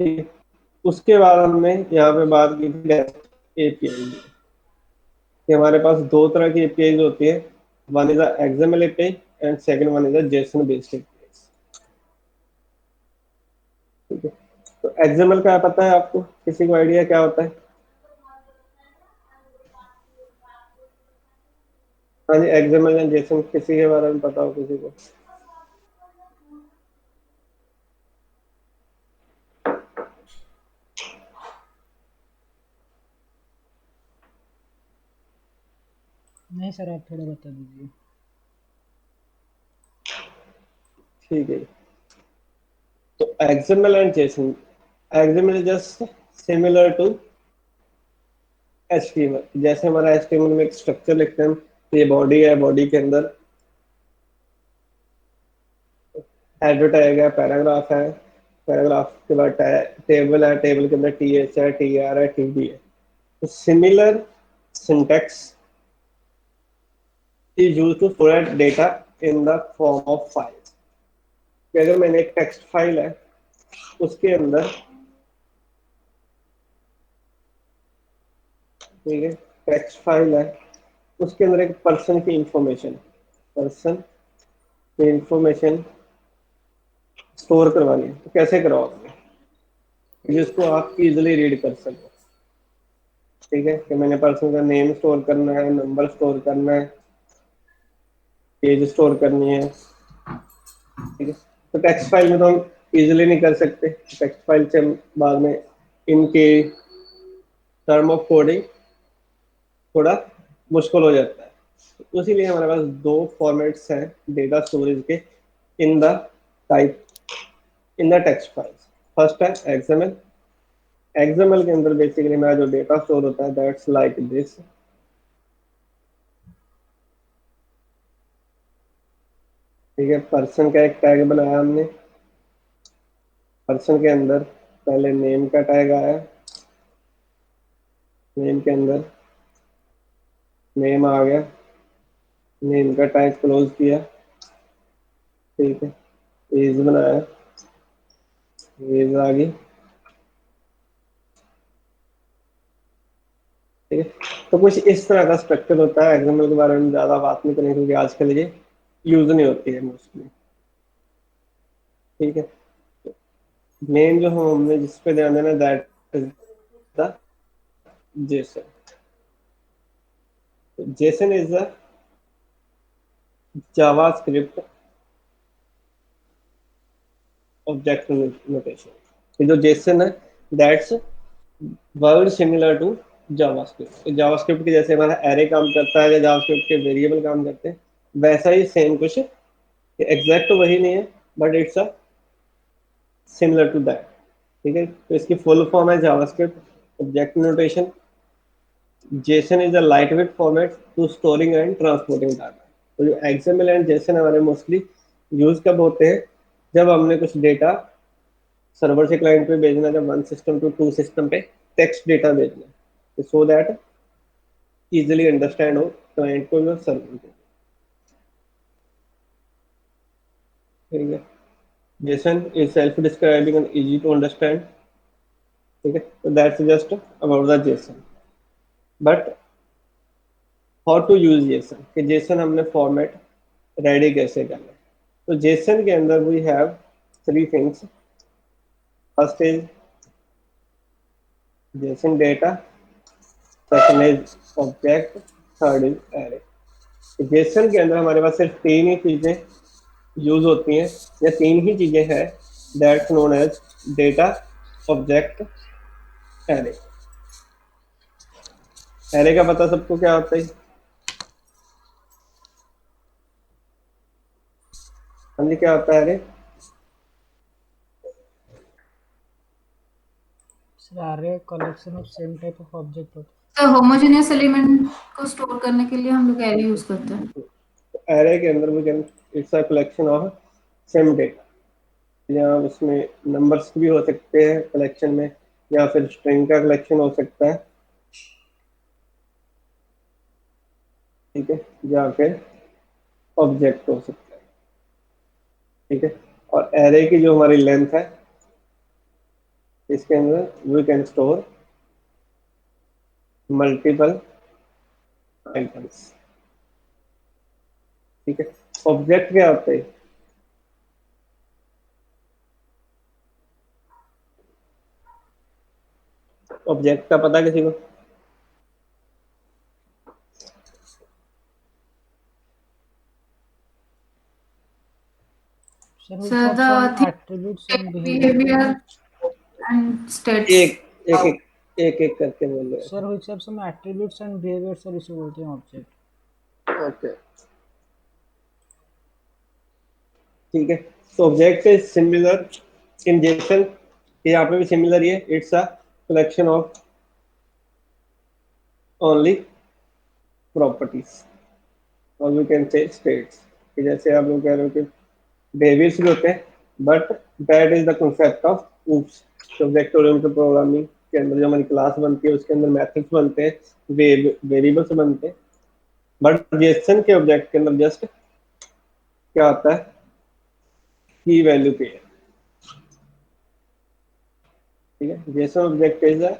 ठीक है। उसके बाद हमने यहाँ पे बात की थी एपीआई कि हमारे पास दो तरह की एपीआई होती है, one is XML API and second one is Jason based API, ठीक है। तो एक्सएमएल का पता है आपको, किसी को आइडिया क्या होता है? हाँ जी, एक्सएमएल एंड जेसन किसी के बारे में पता हो किसी को?
नहीं सर, आप थोड़ा बता दीजिए।
ठीक है, तो XML and JSON, XML is just similar to HTML। जैसे हमारा HTML में एक स्ट्रक्चर लिखते हैं, ये बॉडी है, बॉडी के अंदर हेडर टैग है, पैराग्राफ है, पैराग्राफ के बाद टेबल है, टेबल के अंदर TH है, TR है, TD है। तो similar syntax is used to store data in the form of files। अगर मैंने एक टेक्स्ट फाइल है, उसके अंदर, ठीक है, टेक्स्ट फाइल है, उसके अंदर एक पर्सन की इंफॉर्मेशन स्टोर करवानी है, तो कैसे करवाओगे जिसको आप इजिली रीड कर सको, ठीक है। कि मैंने पर्सन का नेम स्टोर करना है, नंबर स्टोर करना है, एज स्टोर करनी है, ठीक है। तो टेक्स्ट फाइल में तो हम इजिली नहीं कर सकते, टेक्स्ट फाइल से हम बाद में इनके टर्म ऑफ कोडिंग थोड़ा मुश्किल हो जाता है। तो इसीलिए हमारे पास दो फॉर्मेट्स हैं डेटा स्टोरेज के in the type in the text files. First है एक्सएमएल। एक्सएमएल के अंदर बेसिकली मेरा जो डेटा स्टोर होता है दैट्स लाइक दिस, ठीक है। पर्सन का एक टैग बनाया हमने, पर्सन के अंदर पहले नेम का टैग आया, नेम के अंदर नेम आ गया, नेम का टैग क्लोज किया, ठीक है, इज बनाया, इज आ गई। ठीक है, तो कुछ इस तरह का स्ट्रक्चर होता है। एक्सएमएल के बारे में ज्यादा बात नहीं करेंगे क्योंकि आजकल ये यूज नहीं होती है मोस्टली। ठीक है, मेन जो हमने जिस पे ध्यान देना, that is the JSON. JSON is the JavaScript object notation. ये जो जेसन है, that's word similar to JavaScript. JavaScript के जैसे हमारा एरे काम करता है या जावास्क्रिप्ट के वेरिएबल काम करते हैं, वैसा ही सेम कुछ, एग्जैक्ट तो वही नहीं है but it's a similar to that. ठीक है, तो इसकी फुल फॉर्म है JavaScript object notation. JSON is a lightweight format to storing and transporting data. तो जो एक्सएमएल एंड जेसन हमारे मोस्टली यूज कब होते हैं, जब हमने कुछ डेटा सर्वर से क्लाइंट पे भेजना है, जब one system to to system पे टेक्स्ट डेटा भेजना है, सो दैट इजिली अंडरस्टैंड हो क्लाइंट को या सर्वर को। ठीक है, JSON is self describing and easy to understand. ठीक है, तो that's just about the JSON. But how to use JSON, कि जेसन हमने फॉर्मेट रेडी कैसे करना है। तो जेसन के अंदर we have three things. First is JSON data, second is object, third is array. Jason के अंदर हमारे पास सिर्फ तीन ही चीजें यूज होती हैं, या तीन ही चीजें हैं, that's known as data, object, array. Array का पता सबको क्या होता है? हाँ जी, क्या होता है array?
Sir array collection of same type of object होता
तो होमोजेनियस एलिमेंट को स्टोर करने के लिए हम लोग एरे यूज करते हैं।
एरे के अंदर we can, it's a collection of same data, या उसमें नंबर्स भी हो सकते हैं कलेक्शन में, या फिर स्ट्रिंग का कलेक्शन हो सकता है। ठीक है, या फिर ऑब्जेक्ट हो सकता है। ठीक है, और एरे की जो हमारी लेंथ है, इसके अंदर we can store multiple items. ठीक है, ऑब्जेक्ट क्या होता है? ऑब्जेक्ट का पता किसी को?
sir which
sir
have
the
some
thing
attributes and behavior
behaviour and states.
एक एक एक एक एक करके बोल रहे
sir which have some attributes and behavior sir इसे बोलते हैं ऑब्जेक्ट।
हैं। ओके, ठीक है, तो object is similar in Jason, यहाँ पे भी सिमिलर ही है। It's a collection of only properties, और वी कैन से स्टेट्स। कि जैसे आप लोग कह रहे हो कि बेसिस भी होते हैं, but that is the concept of oops. Object oriented programming के अंदर जो हमारी क्लास बनती है, उसके अंदर मेथड्स बनते हैं, वेरिएबल्स बनते हैं, बट जेसन के ऑब्जेक्ट के अंदर जस्ट क्या होता है, की वैल्यू पेयर। ठीक है, Jason object is a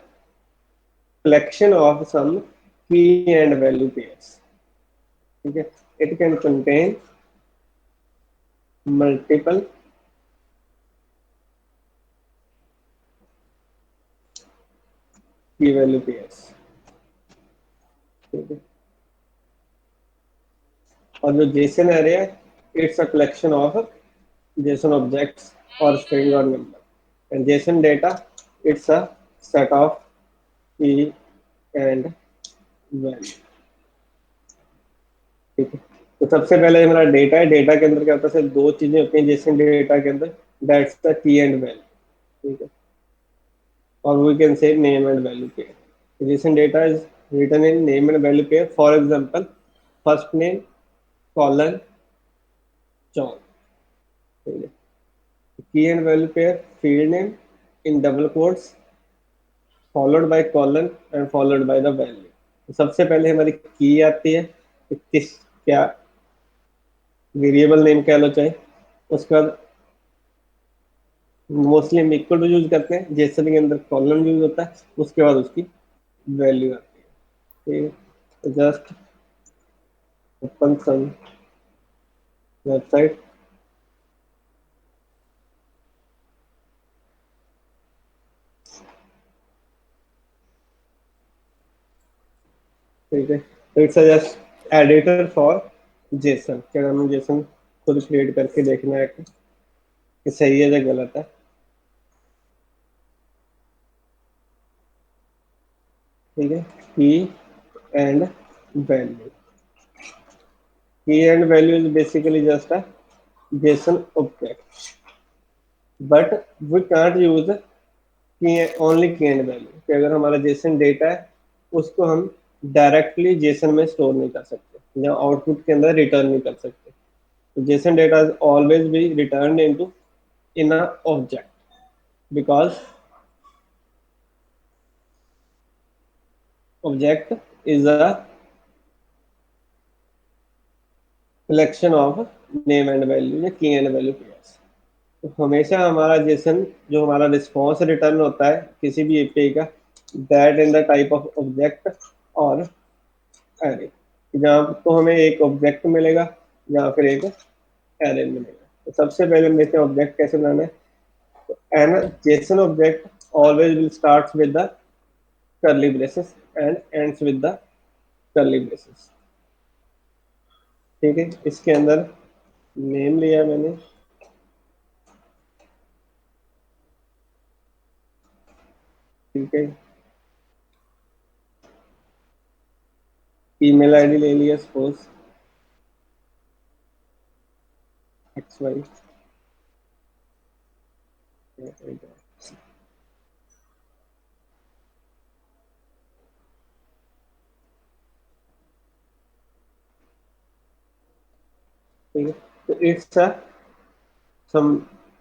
collection of some key and value pairs. ठीक है, it can contain multiple key value pairs. ठीक है, और जो जेसन एरे है, it's a collection of Jason objects और स्ट्रिंग और number, and Jason data, it's a set of key and value. ठीक है, तो सबसे पहले हमारा डेटा है। डेटा के अंदर क्या होता है? सिर्फ दो चीजें होती हैं जेसन डेटा के अंदर, that's the key and value. ठीक है, or we can say name and value pair. Recent data is written in name and value pair. For example, first name colon John. Key and value pair, field name in double quotes followed by colon and followed by the value. तो सबसे पहले हमारी की आती है, कि किस क्या वेरिएबल नेम कह लो चाहे, उसके बाद मोस्टली हम इक्वल टू यूज करते हैं, जेसन के अंदर कॉलम यूज होता है, उसके बाद उसकी वैल्यू आती है। ठीक है, जस्ट ओपन सम वेबसाइट, ठीक है। तो it's just editor for Jason, क्या हमें जेसन खुद क्रिएट करके देखना है कि सही है या गलत है। ठीक है, की and value, key and value is basically just a JSON object, but we can't use key only key and value, कि अगर हमारा JSON डेटा है उसको हम डायरेक्टली JSON में स्टोर नहीं कर सकते या आउटपुट के अंदर रिटर्न नहीं कर सकते। तो JSON data is always be return into in a object, because object is a collection of name and value या की एंड वैल्यू पेयर्स। तो हमेशा हमारा जेसन जो हमारा रिस्पॉन्स रिटर्न होता है किसी भी एपीआई का, that in the type of object और एरे, जहाँ तो हमें एक ऑब्जेक्ट मिलेगा या फिर एक एरे मिलेगा। तो सबसे पहले हम देखते हैं ऑब्जेक्ट कैसे बनाना है। An JSON object always will start with the curly braces and ends with the curly braces. ठीक है, इसके अंदर नेम लिया मैंने, ठीक है, ईमेल आईडी ले लिया सपोज XY, ठीक है। तो it's a some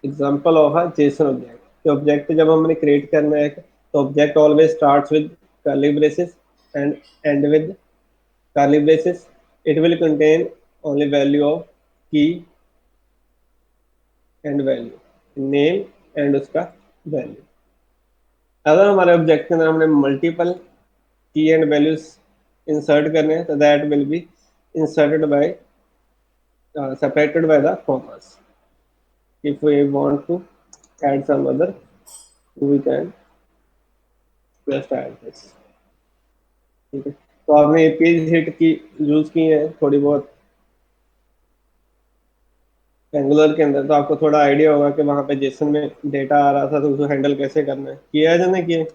example of a JSON object. तो ऑब्जेक्ट जब हमने क्रिएट करना है तो object always starts with curly braces and end with curly braces. It will contain only value of key and value, name and उसका value. अगर हमारे object के अंदर हमने मल्टीपल की एंड वैल्यूज इंसर्ट करने हैं तो that will be inserted by separated by the commas. If we want to add some other, we can just add this। ठीक है, तो आपने पेज हिट की यूज की है थोड़ी बहुत एंगुलर के अंदर, तो आपको थोड़ा आइडिया होगा कि वहां पे जेसन में डेटा आ रहा था तो उसको हैंडल कैसे करना है। किया है जाने किए?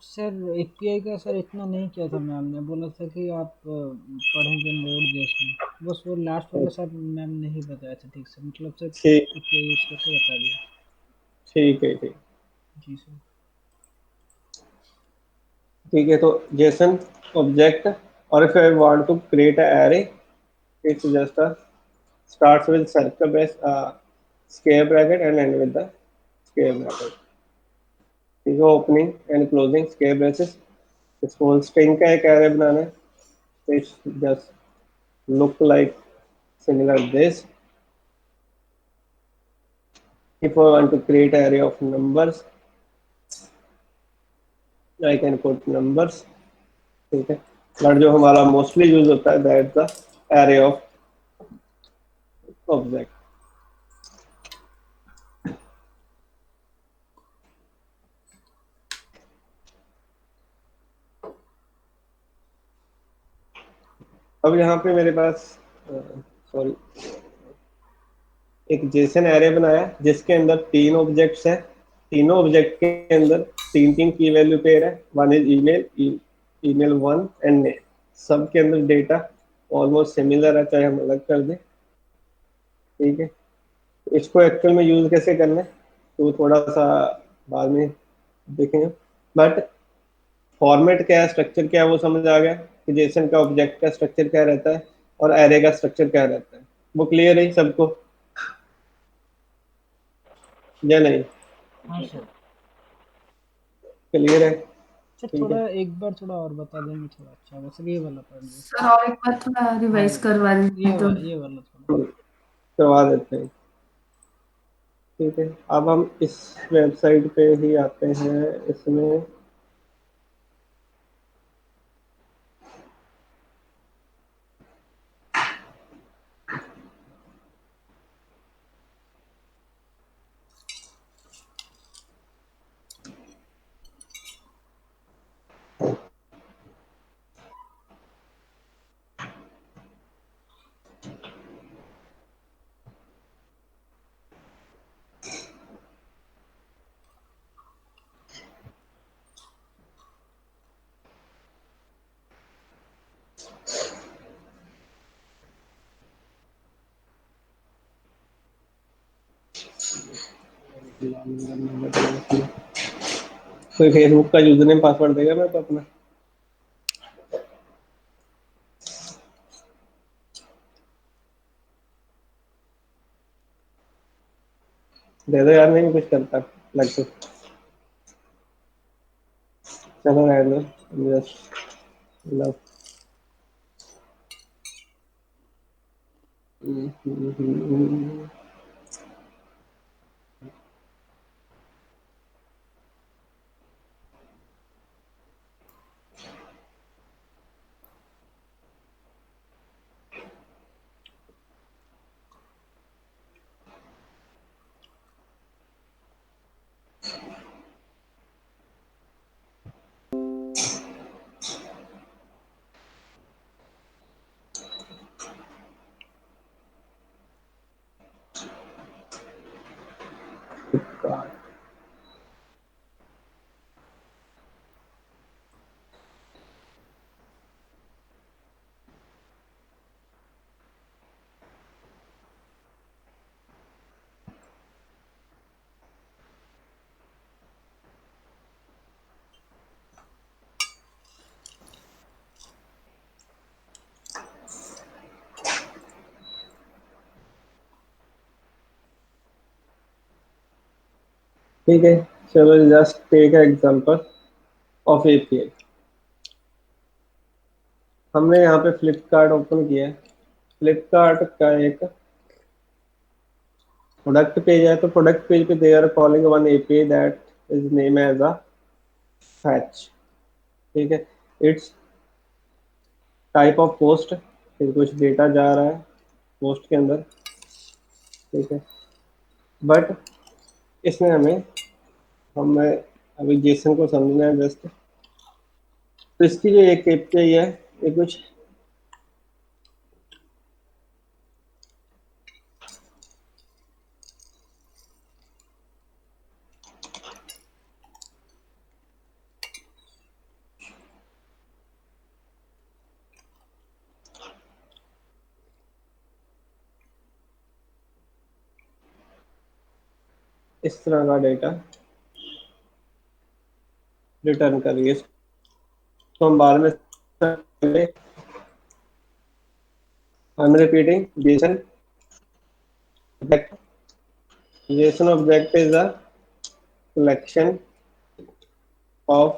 सर एपीआई का सर इतना नहीं किया था, मैम ने बोला था कि आप पढ़ेंगे नोड जेएसपी, बस वो लास्ट वाला सर मैम ने ही बताया था ठीक से, मतलब सर
ठीक,
एपीआई यूज करके बता दिया।
ठीक है, ठीक,
जी सर।
ठीक है। तो जेसन ऑब्जेक्ट, और if I want to create a array, it's just a starts with circle brace, square bracket and end with the square bracket। ठीक है, opening and closing square braces. इसको स्ट्रिंग का एक array बनाना है, it's just look like similar this। if I want to create array of numbers, I can put numbers। ठीक है, but जो हमारा मोस्टली यूज होता है that the array of object. अब यहाँ पे मेरे पास सॉरी एक जेसन एरे बनाया जिसके अंदर तीन ऑब्जेक्ट्स हैं। तीनों ऑब्जेक्ट के अंदर तीन तीन की वैल्यू पेयर है, one is email, email one and name. सब के अंदर डेटा ऑलमोस्ट सिमिलर है, चाहे हम अलग कर दें। ठीक है, इसको एक्चुअल में यूज कैसे करना है तो थोड़ा सा बाद में देखेंगे, बट फॉर्मेट क्या है, स्ट्रक्चर क्या है, वो समझ आ गया कि जेसन का ऑब्जेक्ट का स्ट्रक्चर क्या रहता है और एरे का स्ट्रक्चर क्या रहता है। वो क्लियर है सबको या नहीं?
हाँ सर।
क्लियर है,
सर
ठीक है।
थोड़ा एक बार थोड़ा और बता देंगे थोड़ा अच्छा होगा सर, ये वाला पढ़ लीजिए।
सर और एक बार थोड़ा
हाँ
रिवाइज करवा
ये
दीजिए तो।
ये वाला थोड़ा
करवा देते हैं। ठीक है, अब हम इस वेबसाइट पे ही आते हैं। इसमें कोई फेसबुक का यूजर नेम पासवर्ड देगा मैं तो अपना। दे दो यार, नहीं कुछ करता लग तो। चलो रहने दो, जस्ट लव। ठीक है, चलो just take example of API. हमने यहाँ पे फ्लिपकार्ट ओपन किया है। फ्लिपकार्ट का एक प्रोडक्ट पेज है, तो प्रोडक्ट पेज पे they are calling one API that is name as a fetch. ठीक है, इट्स टाइप ऑफ पोस्ट, फिर कुछ डेटा जा रहा है पोस्ट के अंदर। ठीक है, बट इसमें हमें अभी जेसन को समझना है जस्ट। तो इसकी जो एक एपीआई है, ये कुछ इस तरह का डेटा रिटर्न कर रही है। तो हम बाद में I am repeating Jason object. Jason object is a collection of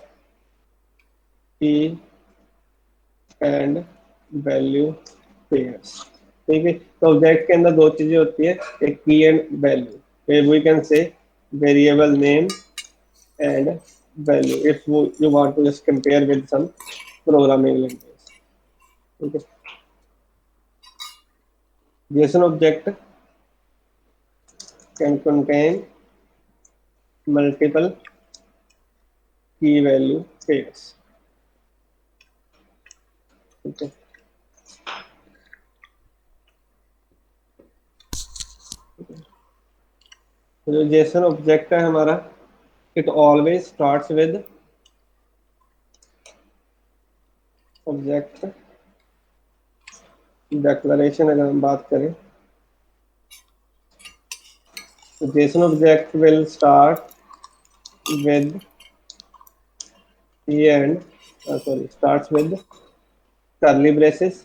key and value pairs। ठीक है, तो ऑब्जेक्ट के अंदर दो चीजें होती है, एक key and value. We can say variable name and value if you want to just compare with some programming language। ठीक है, JSON object can contain multiple key value pairs। ठीक है, तो जो JSON ऑब्जेक्ट है हमारा, it always starts with object declaration। अगर हम बात करें तो JSON object will start with starts with curly braces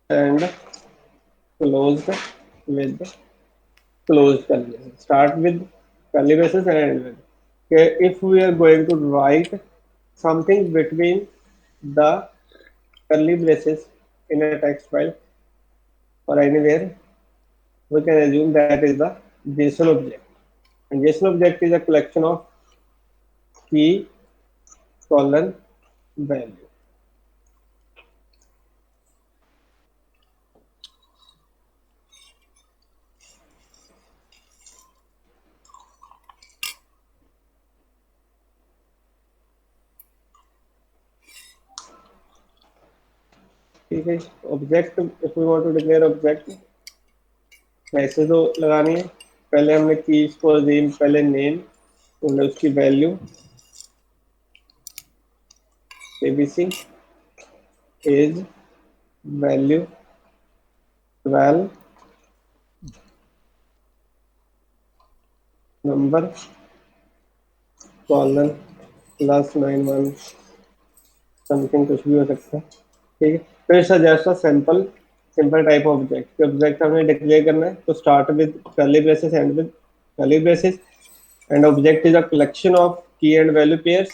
and closed with closed curly braces। Start with curly braces and end with। Okay, if we are going to write something between the curly braces, in a text file or anywhere, we can assume that is the JSON object. And JSON object is a collection of key colon value. ठीक है, object if we want to declare object ऐसे तो लगानी है। पहले हमने keys को अजीम, पहले नेम और उसकी value ABC, age, value 12, number colon +91 something, कुछ भी हो सकता है। ठीक है, फिर suggest simple type of object. Object हमने डिक्लेयर करना है तो start with curly braces, end with curly braces, and object is a collection of key and value pairs,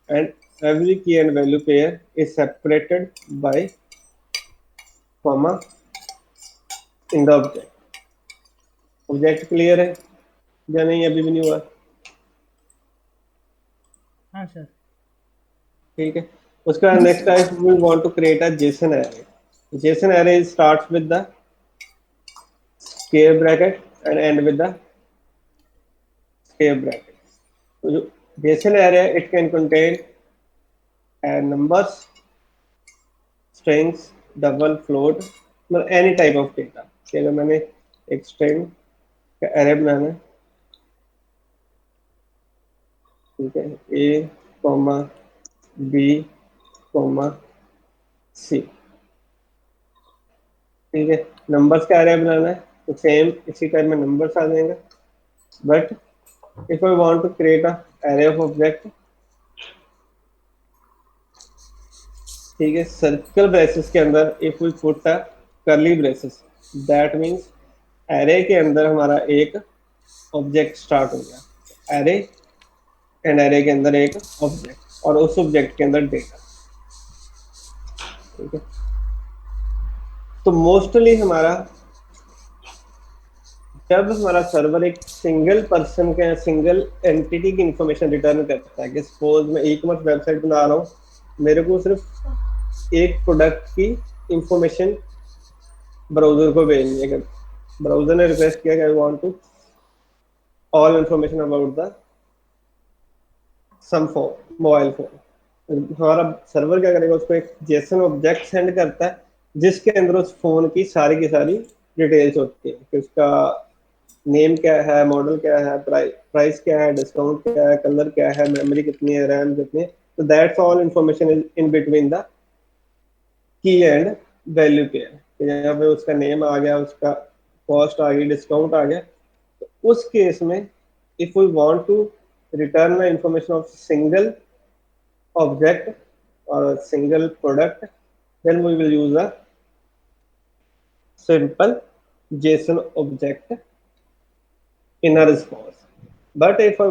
and every key and value pair is separated by comma in the object. Object clear है या नहीं? अभी भी नहीं हुआ?
हाँ sir.
ठीक है, उसका next type we want to create a JSON array. JSON array starts with the square bracket and end with the square bracket. तो जो JSON array it can contain numbers, strings, double, float, मतलब any type of data. अगर मैंने एक string का array बनाना है, ठीक है, ए कॉमा बी कॉमा सी, ठीक है, नंबर्स का एरे बनाना है तो सेम इसी टाइप में नंबर्स आ जाएंगे। But if I want to create a array of object, ठीक है, सर्कल ब्रेसेस के अंदर if we put a curly braces, that means array के अंदर हमारा एक ऑब्जेक्ट स्टार्ट हो गया। एरे एंड एरे के अंदर एक ऑब्जेक्ट और उस ऑब्जेक्ट के अंदर डेटा। ठीक है, तो मोस्टली हमारा जब हमारा सर्वर एक सिंगल पर्सन के सिंगल एंटिटी की इंफॉर्मेशन रिटर्न करता है कि सपोज मैं ई कॉमर्स वेबसाइट बना रहा हूँ, मेरे को सिर्फ एक प्रोडक्ट की इंफॉर्मेशन ब्राउजर को भेजनी है। अगर ब्राउजर ने रिक्वेस्ट किया कि I want to all information about the some phone, mobile phone, हमारा सर्वर क्या करेगा, उसको एक जेसन ऑब्जेक्ट सेंड करता है जिसके अंदर उस फोन की सारी डिटेल्स होती है कि उसका नेम क्या है, मॉडल क्या है, प्राइस क्या है, डिस्काउंट क्या है, कलर क्या है, मेमोरी कितनी है, रैम कितनी है। तो that's all information is in between the key and value pair. यहाँ पे उसका नेम आ गया, उसका कॉस्ट आ गई, डिस्काउंट आ गया। तो उस केस में if we want to return the information of single object or a single product, then we will use a simple JSON object in a response. But if we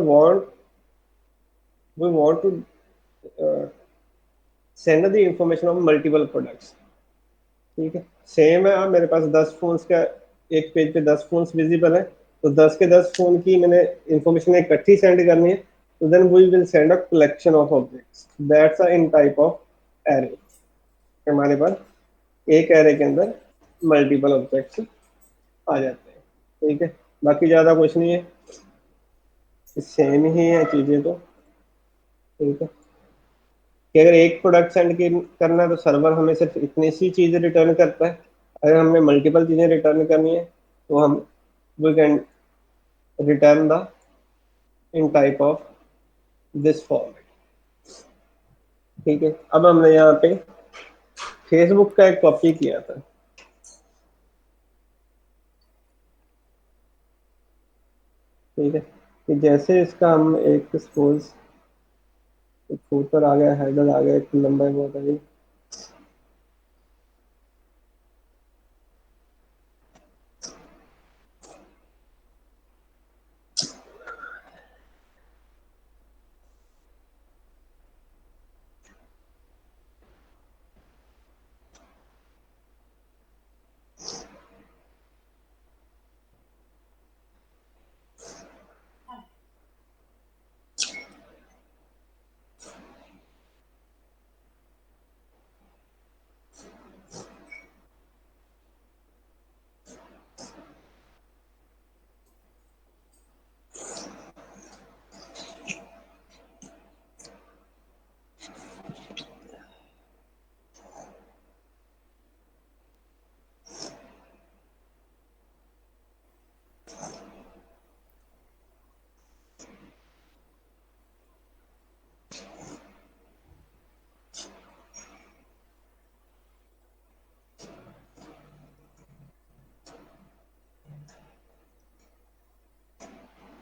want to send the information of multiple products, ठीक है, same है, मेरे पास 10 phones का एक page पे 10 phones visible है, तो 10 के 10 फोन की मैंने इंफॉर्मेशन इकट्ठी सेंड करनी है, तो then we will send a collection of objects, that's a in type of array. हमारे पास एक एरे के अंदर मल्टीपल ऑब्जेक्ट्स आ जाते हैं। ठीक है, बाकी ज़्यादा कुछ नहीं है, सेम ही है चीज़ें तो। ठीक है, कि अगर एक प्रोडक्ट सेंड करना है तो सर्वर हमें सिर्फ इतनी सी चीज़ें रिटर्न करता है। अगर हमने मल्टीपल चीज़ें रिटर्न करनी है तो हम we can return the in type of this format. ठीक है, अब हमने यहाँ पे फेसबुक का एक कॉपी किया था। ठीक है, कि जैसे इसका हम एक सपोज फूटर आ गया, हेडर आ गया, एक लंबा बहुत है,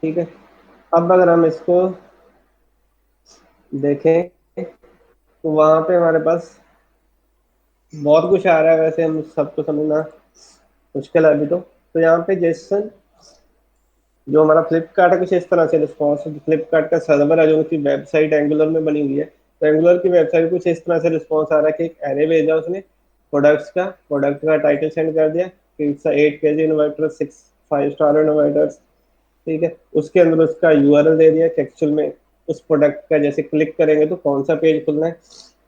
ठीक है, अब अगर हम इसको देखें तो वहां पे हमारे पास बहुत कुछ आ रहा है, वैसे हम सबको समझना मुश्किल है अभी तो यहाँ पे जेसन जो हमारा फ्लिपकार्ट है कुछ इस तरह से रिस्पॉन्स, फ्लिपकार्ट का सर्वर है जो कि वेबसाइट एंगुलर में बनी हुई है, तो एंगुलर की वेबसाइट कुछ इस तरह से रिस्पॉन्स आ रहा है कि एक एरे भेजा उसने प्रोडक्ट्स का, प्रोडक्ट का टाइटल सेंड कर दिया कि it's 8 kg inverter 6 5 star inverters, ठीक है, उसके अंदर उसका यूआरएल दे दिया कि एक्चुअल में उस प्रोडक्ट का जैसे क्लिक करेंगे तो कौन सा पेज खुलना है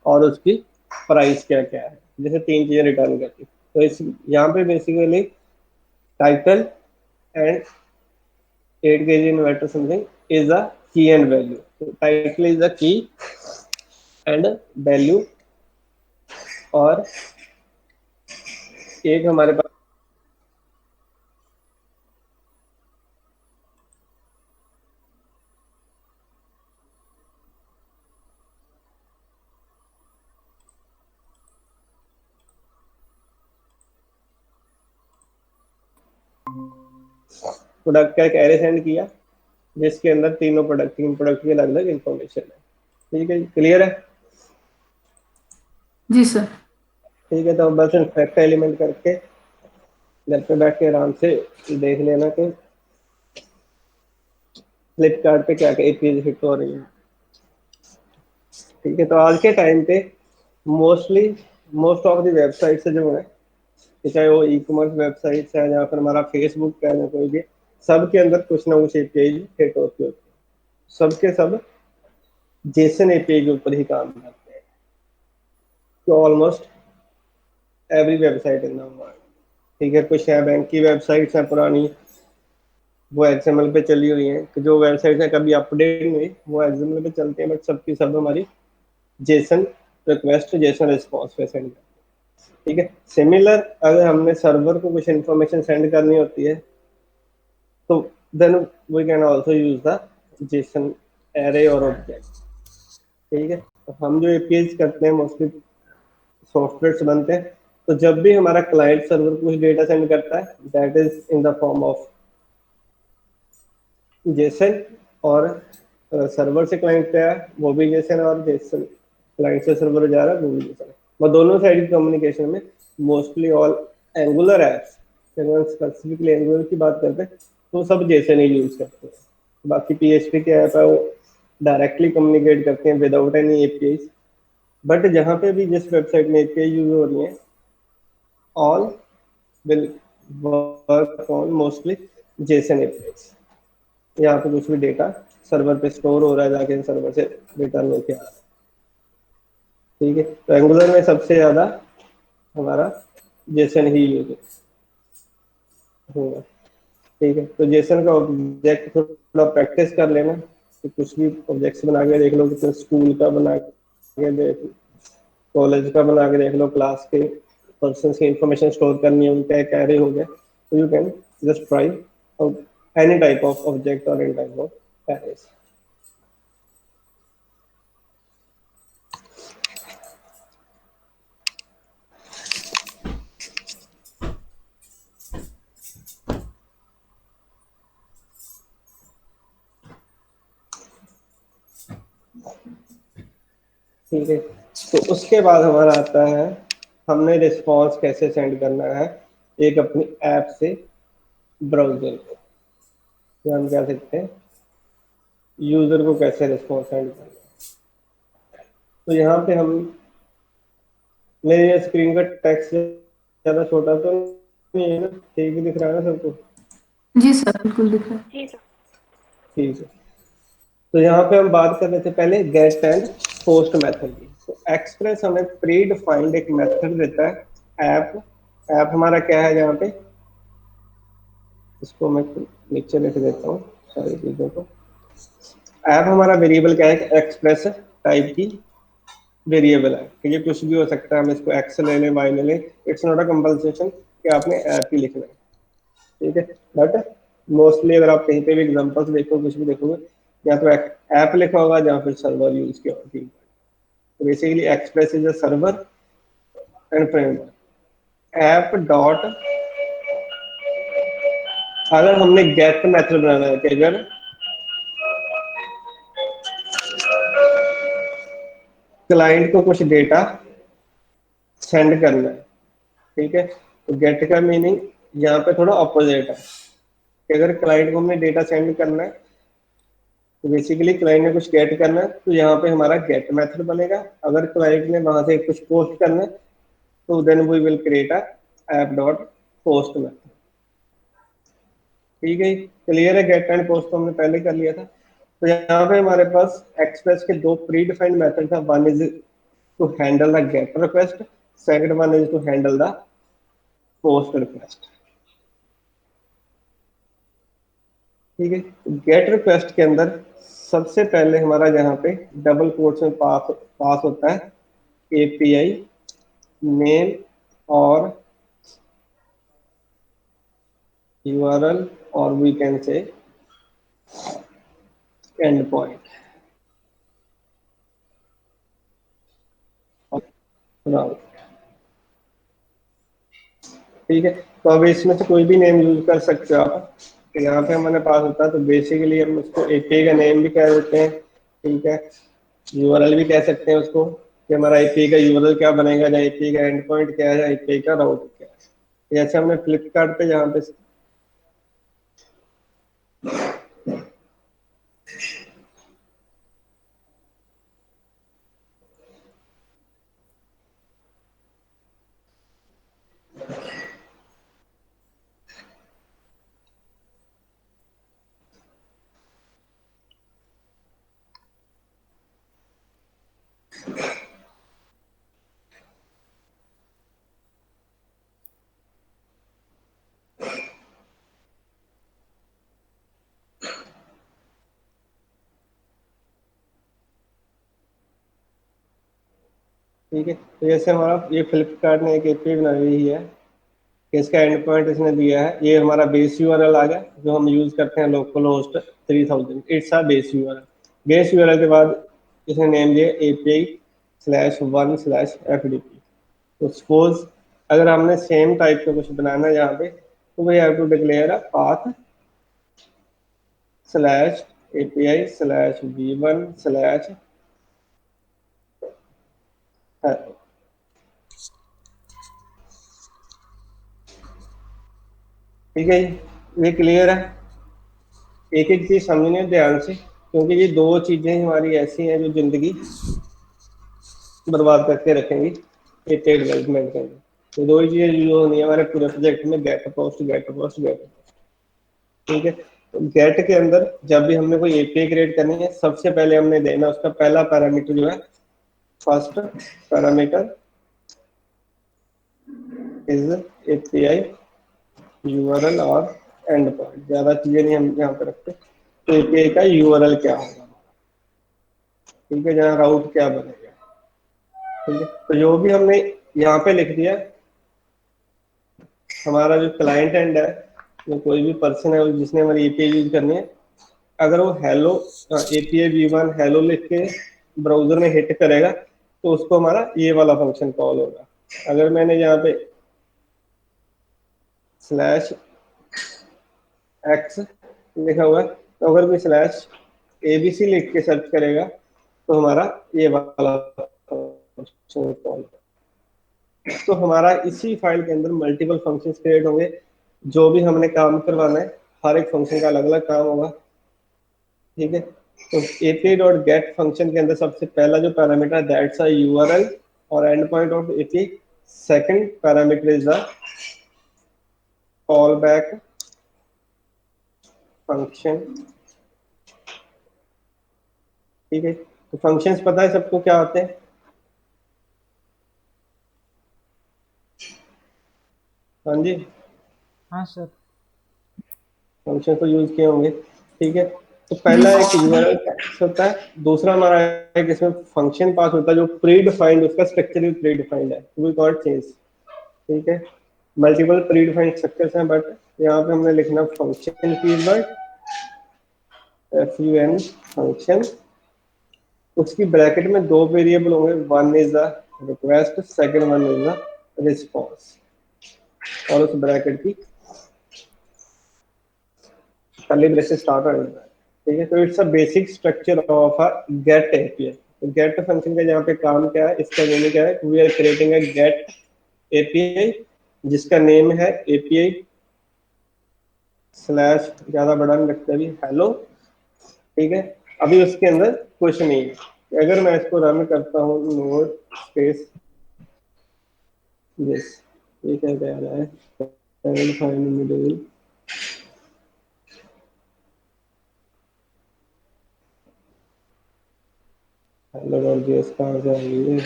और उसकी प्राइस क्या क्या है, जैसे 3 चीजें रिटर्न करती, तो इस यहाँ पे basically title and 8 kg inverter something is a key and value. So title is a key and value, और एक हमारे पास प्रोडक्ट का एक एरे सेंड किया जिसके अंदर तीन प्रोडक्ट की अलग अलग इंफॉर्मेशन है, ठीक है, क्लियर है?
जी सर।
ठीक है, तो बस इंस्पेक्ट एलिमेंट करके घर पे बैठ के आराम से देख लेना कि फ्लिपकार्ट पे क्या क्या एपीआई हिट हो रही है, ठीक है। तो आज के टाइम पे मोस्ट ऑफ द वेबसाइट जो है, चाहे वो ई कॉमर्स वेबसाइट्स है या फिर हमारा फेसबुक है या कोई भी, सबके अंदर कुछ ना कुछ एपीआई हिट होती है, सबके सब जेसन एपीआई के ऊपर ही काम करते हैं, तो almost every website in the world, ठीक है। कुछ है बैंक की वेबसाइट्स हैं पुरानी, वो एक्सएमएल पे चली हुई हैं, जो वेबसाइट्स हैं कभी अपडेट नहीं हुई वो एक्सएमएल पे चलते हैं, बट सबकी सब हमारी जेसन रिक्वेस्ट जेसन रिस्पॉन्स पे सेंड करते हैं, ठीक है। सिमिलर अगर हमने सर्वर को कुछ इन्फॉर्मेशन सेंड करनी होती है तो then we can also use the JSON array और ऑब्जेक्ट, ठीक है। तो हम जो एपीआई करते हैं मोस्टली सॉफ्टवेयर बनते हैं, तो जब भी हमारा क्लाइंट सर्वर कुछ डेटा सेंड करता है that is in the form of Jason, और सर्वर से क्लाइंट पे आया वो भी जेसन, और जेसन क्लाइंट से सर्वर जा रहा है वो भी जेसन, वो दोनों साइड की कम्युनिकेशन में mostly all angular apps, specifically angular की बात करते हैं तो सब जेसन ही यूज करते हैं, बाकी पीएचपी के ऐप है वो डायरेक्टली कम्युनिकेट करते हैं विदाउट एनी एपीआई, बट जहाँ पे भी जिस वेबसाइट में एपीआई यूज हो रही है all will work on mostly Jason API, यहाँ पे कुछ भी डेटा सर्वर पे स्टोर हो रहा है जाके सर्वर से डेटा लेके आ रहा है, ठीक है। तो एंगुलर में सबसे ज्यादा हमारा जेसन ही यूज होगा, ठीक है। तो जेसन का ऑब्जेक्ट थोड़ा प्रैक्टिस कर लेना, तो कुछ भी ऑब्जेक्ट्स बना के देख लो, किसी स्कूल का बना के देख, कॉलेज का बना के देख लो, क्लास के पर्सन की इंफॉर्मेशन स्टोर करनी है उनका एक एरे हो गया, तो you can just try any type of object और एनी टाइप ऑफ एरेज। ठीक है, तो उसके बाद हमारा आता है हमने रिस्पॉन्स कैसे सेंड करना है एक अपनी ऐप से ब्राउजर को, तो हम क्या सकते हैं यूजर को कैसे रिस्पॉन्स सेंड करना है। तो यहाँ पे हम, मेरे स्क्रीन का टेक्स्ट ज़्यादा छोटा तो नहीं है ना, ठीक ही दिख रहा है ना सबको?
जी सर, बिल्कुल दिख रहा है।
ठीक है, तो यहाँ पे हम बात कर रहे थे पहले गेट एंड पोस्ट मेथड की, तो एक्सप्रेस हमें प्री डिफाइंड एक मेथड देता है ऐप, ऐप हमारा क्या है यहाँ पे, इसको मैं नीचे लिख देता हूँ सारी चीजों को। ऐप हमारा वेरिएबल क्या है, एक्सप्रेस टाइप की वेरिएबल है कि ये कुछ भी हो सकता है, हम इसको एक्स ले लें वाई ले लें, इट्स नॉट अ कंपल्सेशन कि आपने ऐप ही लिखना है, ठीक है। बट मोस्टली अगर आप कहीं पे भी एग्जांपल्स देखो कुछ भी देखोगे या तो ऐप लिखा होगा या फिर सर्वर यूज किया होगा, ठीक है। तो basically express is a server and framework app dot, अगर हमने गेट मेथड बनाना है कि अगर क्लाइंट को कुछ डेटा सेंड करना है, ठीक है। तो गेट का मीनिंग यहाँ पे थोड़ा अपोजिट है कि अगर क्लाइंट को हमने डेटा सेंड करना है तो बेसिकली क्लाइंट ने कुछ गेट करना है तो यहाँ पे हमारा गेट मेथड बनेगा। अगर क्लाइंट ने वहां से कुछ पोस्ट करना है तो then we will create a app dot post method. ठीक है, क्लियर है। गेट एंड पोस्ट तो हमने पहले कर लिया था। तो यहाँ पे हमारे पास एक्सप्रेस के दो प्री डिफाइंड मेथड था। One is to handle the get request, second one is to handle the post request. ठीक है, गेट रिक्वेस्ट के अंदर सबसे पहले हमारा यहाँ पे डबल कोट्स में पास होता है एपीआई नेम और यूआरएल और we can say end point. ठीक है, तो अब इसमें से कोई भी नेम यूज कर सकते हो आप। तो यहाँ पे हमारे पास होता है, तो बेसिकली हम उसको एपीआई का नेम भी कह देते हैं, ठीक है। यूआरएल भी कह सकते हैं उसको कि हमारा एपीआई का यूआरएल क्या बनेगा, या एपीआई का एंड पॉइंट क्या है, या एपीआई का राउट क्या है। जैसे हमने फ्लिपकार्ट पे यहाँ पे ठीक है, तो जैसे हमारा ये फ्लिपकार्ट ने एक एपीआई बनाई हुई है कि इसका एंड पॉइंट इसने दिया है, ये हमारा बेस यूआरएल आ गया जो हम यूज करते हैं local host 3000। It's a base URL. Base URL के बाद इसने नेम दिया API/1/FDP। तो सपोज अगर हमने सेम टाइप का कुछ बनाना है यहाँ पे तो we have to declare a path /API/v1/ ठीक है, ये क्लियर है। एक एक चीज समझने ध्यान से, क्योंकि ये दो चीजें हमारी ऐसी हैं जो जिंदगी बर्बाद करके रखेंगी एपीआई डेवलपमेंट के अंदर। तो दो ही चीजें जो होनी है हमारे पूरे प्रोजेक्ट में, get post get post get post. ठीक है, तो गेट के अंदर जब भी हमने कोई एपीआई क्रिएट करनी है सबसे पहले हमने देना उसका पहला पैरामीटर जो है first parameter is API URL और एंड पॉइंट। ज्यादा चीजें नहीं हम यहाँ पे रखते। तो एपीआई का यूआरएल क्या होगा, ठीक है, जहाँ राउट क्या बनेगा। ठीक है, तो जो भी हमने यहाँ पे लिख दिया, हमारा जो क्लाइंट एंड है, जो कोई भी पर्सन है जिसने हमारी एपीआई यूज करनी है, अगर वो हेलो एपीआई v1 हेलो लिख के ब्राउजर में हिट करेगा तो उसको हमारा ये वाला फंक्शन कॉल होगा। अगर मैंने यहाँ पे /x लिखा हुआ है तो अगर कोई /abc लिख के सर्च करेगा तो हमारा ये वाला फंक्शन कॉल। तो हमारा इसी फाइल के अंदर मल्टीपल फंक्शंस क्रिएट होंगे। जो भी हमने काम करवाना है हर एक फंक्शन का अलग अलग काम होगा। ठीक है, तो API.get फंक्शन के अंदर सबसे पहला जो पैरामीटर है दैट्स अ यूआरएल और and point of API। Second parameter is the call back function. ठीक है, तो फंक्शंस पता है सबको क्या होते हैं? हाँ जी,
हाँ सर।
फंक्शन तो यूज किए होंगे। ठीक है, तो पहला एक यूआरएल पास होता है, दूसरा हमारा एक इसमें फंक्शन पास होता है जो प्री डिफाइंड, उसका स्ट्रक्चर भी प्री डिफाइंड है, वी कॉन्ट चेंज। ठीक है, मल्टीपल प्री डिफाइंड स्ट्रक्चर्स हैं, बट यहाँ पे हमने लिखना फंक्शन कीवर्ड fun फंक्शन। उसकी ब्रैकेट में दो वेरिएबल होंगे, one is the request, second one is the response, और उस ब्रैकेट की कर्ली ब्रेसेस स्टार्ट हो जाता है। ठीक है, तो it's a basic structure of a get API. Get function का यहाँ पे काम क्या है, इसका मीनिंग क्या है, we are creating a get API जिसका नेम है एपीआई स्लैश, ज्यादा बड़ा नहीं रखता भी, हेलो। ठीक है, अभी उसके अंदर कुछ नहीं है। अगर मैं इसको रन करता हूँ नोड स्पेस यस, ये क्या कह रहा है, find middle, hello dot JS कहाँ से आई है,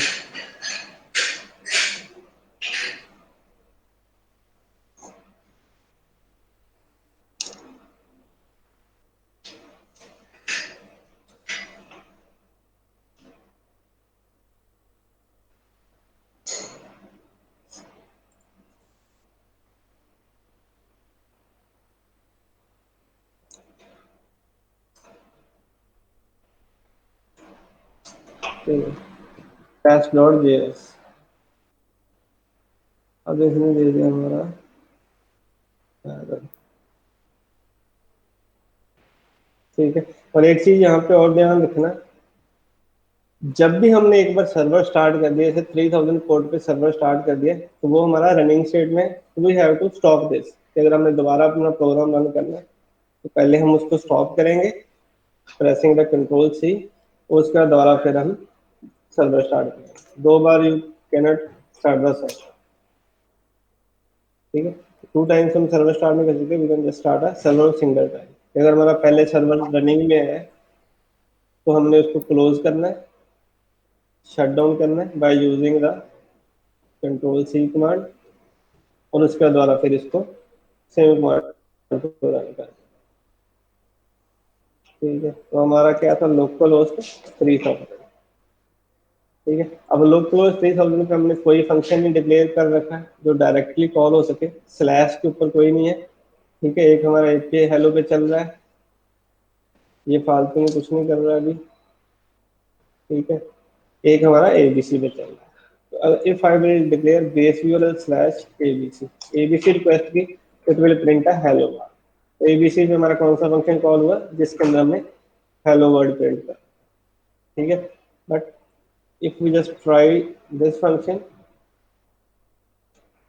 टेस्ट डॉट जेएस, अब इसने दे दिया हमारा error। ठीक है, और एक चीज यहाँ पे और ध्यान रखना, जब भी हमने एक बार सर्वर स्टार्ट कर दिया, जैसे 3000 पोर्ट पे सर्वर स्टार्ट कर दिया, तो वो हमारा रनिंग स्टेट में, we have to stop this. अगर हमने दोबारा अपना प्रोग्राम रन करना है तो पहले हम उसको स्टॉप करेंगे प्रेसिंग द कंट्रोल सी, उसके बाद दोबारा फिर हम सर्वर स्टार्ट करेंगे। दो बार you cannot start the server. ठीक है, टू टाइम्स हम सर्वर स्टार्ट नहीं कर सकते, we can just start a server single time. अगर हमारा पहले सर्वर रनिंग में है तो हमने उसको क्लोज करना है, शट डाउन करना है by using the control C command, और उसके द्वारा फिर इसको सेम कमांड को रन कर। ठीक है, तो हमारा क्या था, लोकल होस्ट 3000। ठीक है, अब लोकल होस्ट 3000 पे हमने कोई फंक्शन नहीं डिक्लेयर कर रखा है जो डायरेक्टली कॉल हो सके, स्लैश के ऊपर कोई नहीं है। ठीक है, एक हमारा एपीआई हेलो पे चल रहा है, ये फालतू में कुछ नहीं कर रहा है अभी। ठीक है, एक हमारा एबीसी पे चल रहा है। If I will declare base URL slash ABC, ABC request की, it will print a hello word. ABC पे हमारा कौन सा फंक्शन कॉल हुआ जिसके अंदर हमने हेलो वर्ड प्रिंट कर। ठीक है, but if we just try this function,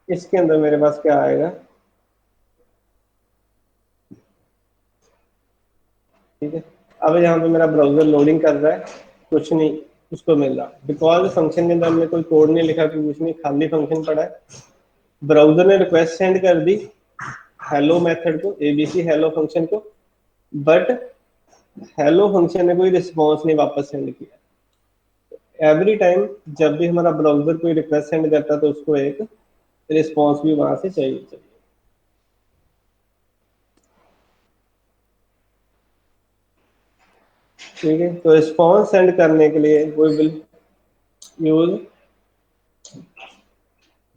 इसके अंदर मेरे पास क्या आएगा। ठीक है, अब यहाँ पे मेरा ब्राउजर लोडिंग कर रहा है, कुछ नहीं उसको मिल रहा, बिकॉज फंक्शन के अंदर हमने कोई कोड नहीं लिखा, कुछ नहीं, खाली फंक्शन पड़ा है। ब्राउजर ने रिक्वेस्ट सेंड कर दी हेलो मेथड को, एबीसी हेलो फंक्शन को, बट हेलो फंक्शन ने कोई रिस्पॉन्स नहीं वापस सेंड किया। एवरी टाइम जब भी हमारा ब्राउजर कोई रिक्वेस्ट सेंड करता है तो उसको एक रिस्पॉन्स भी वहां से चाहिए। ठीक है, तो रिस्पॉन्स सेंड करने के लिए we will use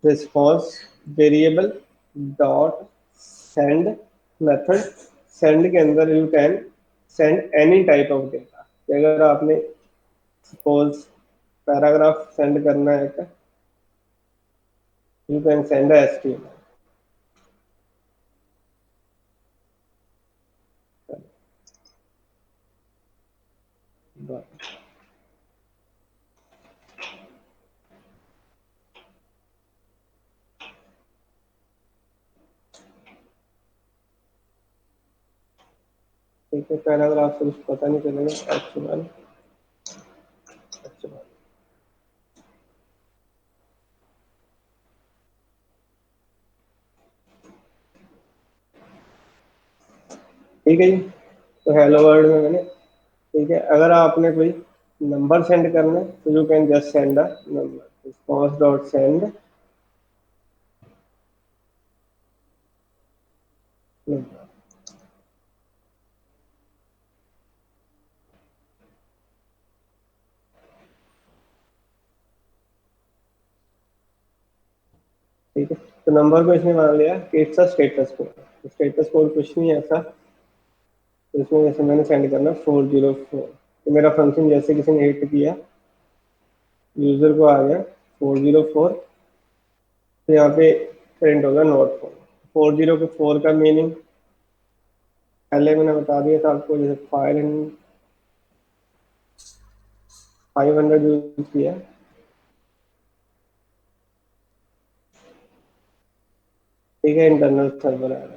response variable dot send method. Send के अंदर you can send any type of data. अगर आपने सपोज पैराग्राफ सेंड करना है तो यू कैन सेंड एचटीएमएल। ठीक है, पैराग्राफ से कुछ पता नहीं चलेगा, एचटीएमएल एचटीएमएल। ठीक है जी, तो हेलो वर्ल्ड में मैंने, ठीक है, अगर आपने कोई नंबर सेंड करना है तो you can just send a number, response dot send number. ठीक है, तो नंबर को इसने मान लिया कि it's a status code. Status code कुछ नहीं है ऐसा, तो इसमें जैसे मैंने सेंड करना 404, तो मेरा फंक्शन जैसे किसी ने हिट किया, यूजर को आ गया 404, तो यहाँ पे प्रिंट होगा नॉट फोर। 40 के 4 का मीनिंग पहले मैंने बता दिया था आपको, जैसे 500 यूज किया, ठीक है, इंटरनल सर्वर आ रहा है।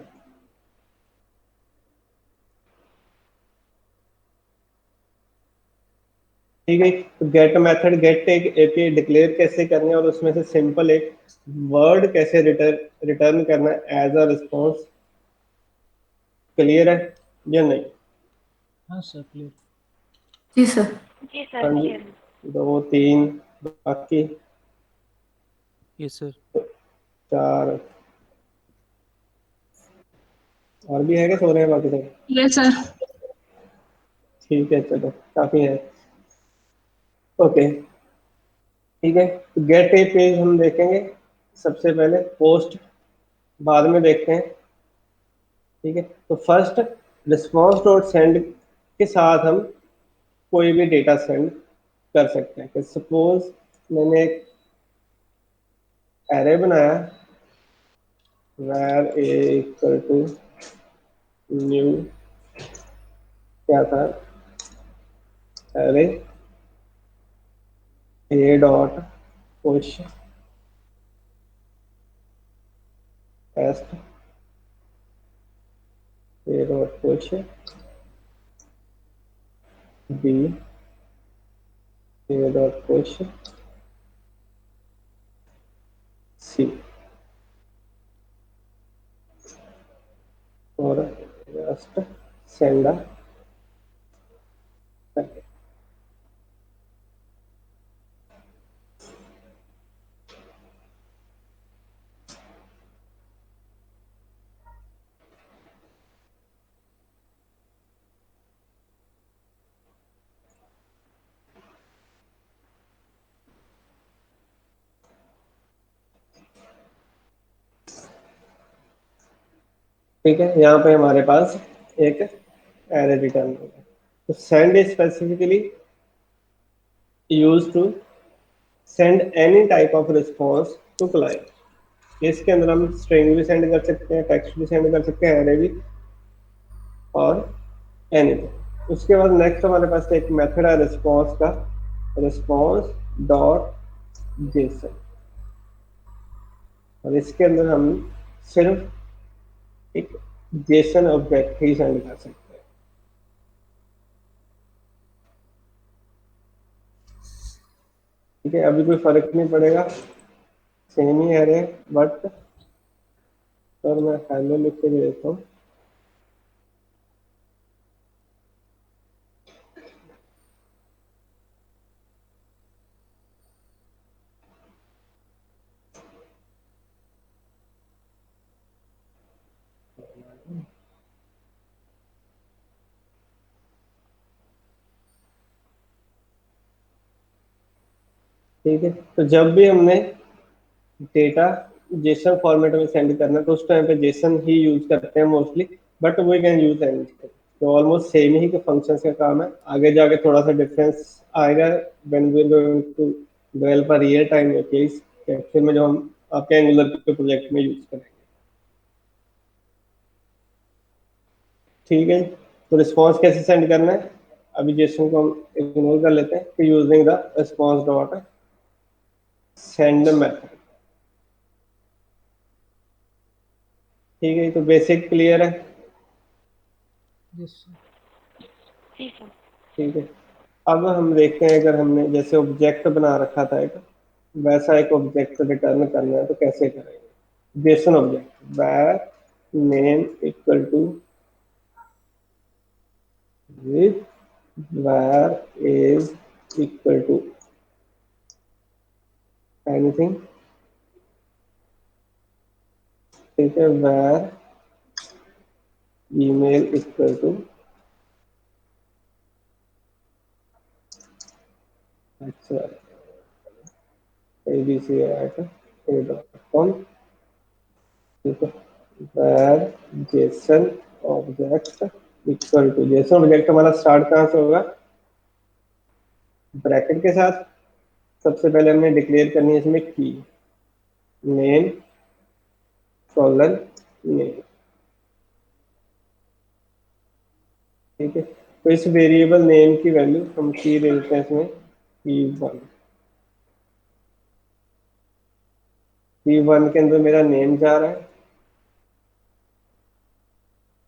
ठीक है, तो गेट मेथड गेट एक एपीआई डिक्लेयर कैसे करना है और उसमें से सिंपल एक वर्ड कैसे रिटर्न करना है एज अ रिस्पॉन्स, क्लियर है या नहीं?
हाँ सर क्लियर।
जी सर।
जी सर
हाँ जी,
क्लियर।
2 3 बाकी
यस सर।
4 और भी है क्या, सो रहे हैं बाकी सब?
Yes sir.
ठीक है, चलो काफी है। ओके, ठीक है, तो गेट ए पेज हम देखेंगे सबसे पहले, पोस्ट बाद में देखते हैं। ठीक है, तो फर्स्ट रिस्पॉन्स डॉट सेंड के साथ हम कोई भी डेटा सेंड कर सकते हैं। कि सपोज मैंने एक एरे बनाया where a equal to new, क्या था, array a dot push test, a dot push b, a dot push c, और जस्ट सेंड अ पैकेट। ठीक है, यहाँ पे हमारे पास एक एरे रिटर्न हो गया। तो send is specifically use to send any type of response to client. इसके अंदर हम स्ट्रिंग भी सेंड कर सकते हैं, टेक्स्ट भी सेंड कर सकते हैं, एरे भी, और एनीथिंग। उसके बाद नेक्स्ट हमारे पास एक मेथड है रिस्पॉन्स का, रिस्पॉन्स डॉट जेसन, और इसके अंदर हम सिर्फ एक जेसन ऑब्जेक्ट ही सेंड कर सकते हैं। ठीक है, अभी कोई फर्क नहीं पड़ेगा, सेम ही है, बट सर मैं हेलो लिख के दे देता हूँ। ठीक है, तो जब भी हमने डेटा जेसन फॉर्मेट में सेंड करना है तो उस टाइम पे जेसन ही यूज करते हैं mostly, but we can use anything. तो ऑलमोस्ट सेम ही के फंक्शंस का काम है, आगे जाके थोड़ा सा डिफरेंस आएगा when we going to develop a real time APIs, actual में जो हम आपके एंगुलर के प्रोजेक्ट में यूज करेंगे। ठीक है, तो रिस्पॉन्स कैसे सेंड करना है, अभी जेसन को हम इग्नोर कर लेते हैं, तो using the response dot send method. ठीक है, तो बेसिक क्लियर है?
Yes sir.
जी सर।
ठीक है, अब हम देखते हैं अगर हमने जैसे ऑब्जेक्ट बना रखा था एक, वैसा एक ऑब्जेक्ट रिटर्न करना है तो कैसे करेंगे। JSON object where name equal to with where is equal to anything. ठीक है, where ईमेल इक्वल टू, अच्छा, abc@a.com। ठीक है, where JSON object equal to, JSON object हमारा स्टार्ट कहाँ से होगा, ब्रैकेट के साथ। सबसे पहले हमने डिक्लेयर करनी है इसमें की, नेम कॉलन नेम। ठीक है, तो इस वेरिएबल नेम की वैल्यू हम की दे देते हैं इसमें P1 P1 के अंदर मेरा नेम जा रहा है,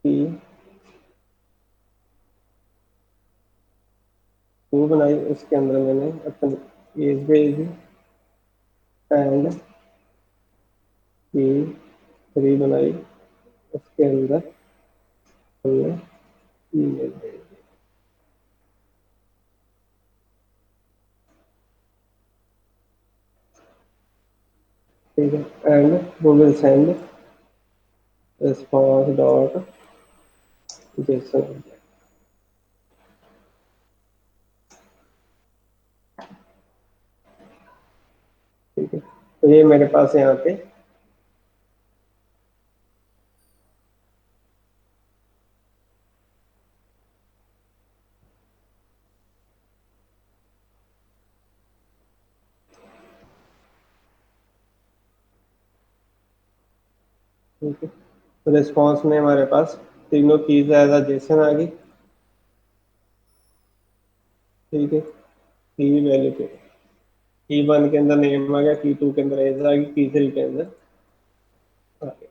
P2 बनाई, उसके अंदर मैंने अपनी एज भेज दी, एंड P3 बनाई, उसके अंदर हमने ईमेल भेज दी। ठीक है, एंड वो will send response dot json। ठीक है, तो ये मेरे पास यहाँ पे ठीक है, तो रिस्पॉन्स में हमारे पास तीनों कीज एज अ जेसन आ गई। ठीक है, की वैल्यू पे P1 के अंदर नेम आ गया, P2 के अंदर एज आ गई, P3 के अंदर आ गया।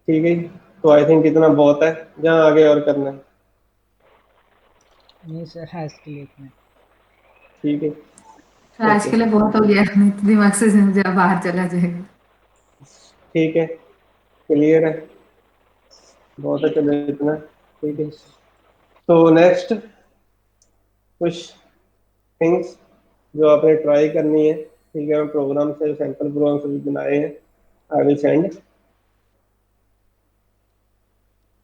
ठीक है, तो आई थिंक इतना बहुत है, जहाँ आगे और करना है।
नहीं सर, आज के लिए इतना।
ठीक है,
तो आज
ओके,
के लिए बहुत हो गया, नहीं तो दिमाग से जब बाहर चला जाएगा।
ठीक है, क्लियर है, बहुत है, चलो इतना। ठीक है,
जी सर।
तो नेक्स्ट कुछ थिंग्स जो आपने ट्राई करनी है। ठीक है, मैं प्रोग्राम से सैंपल प्रोग्राम से भी बनाए हैं, आई विल सेंड।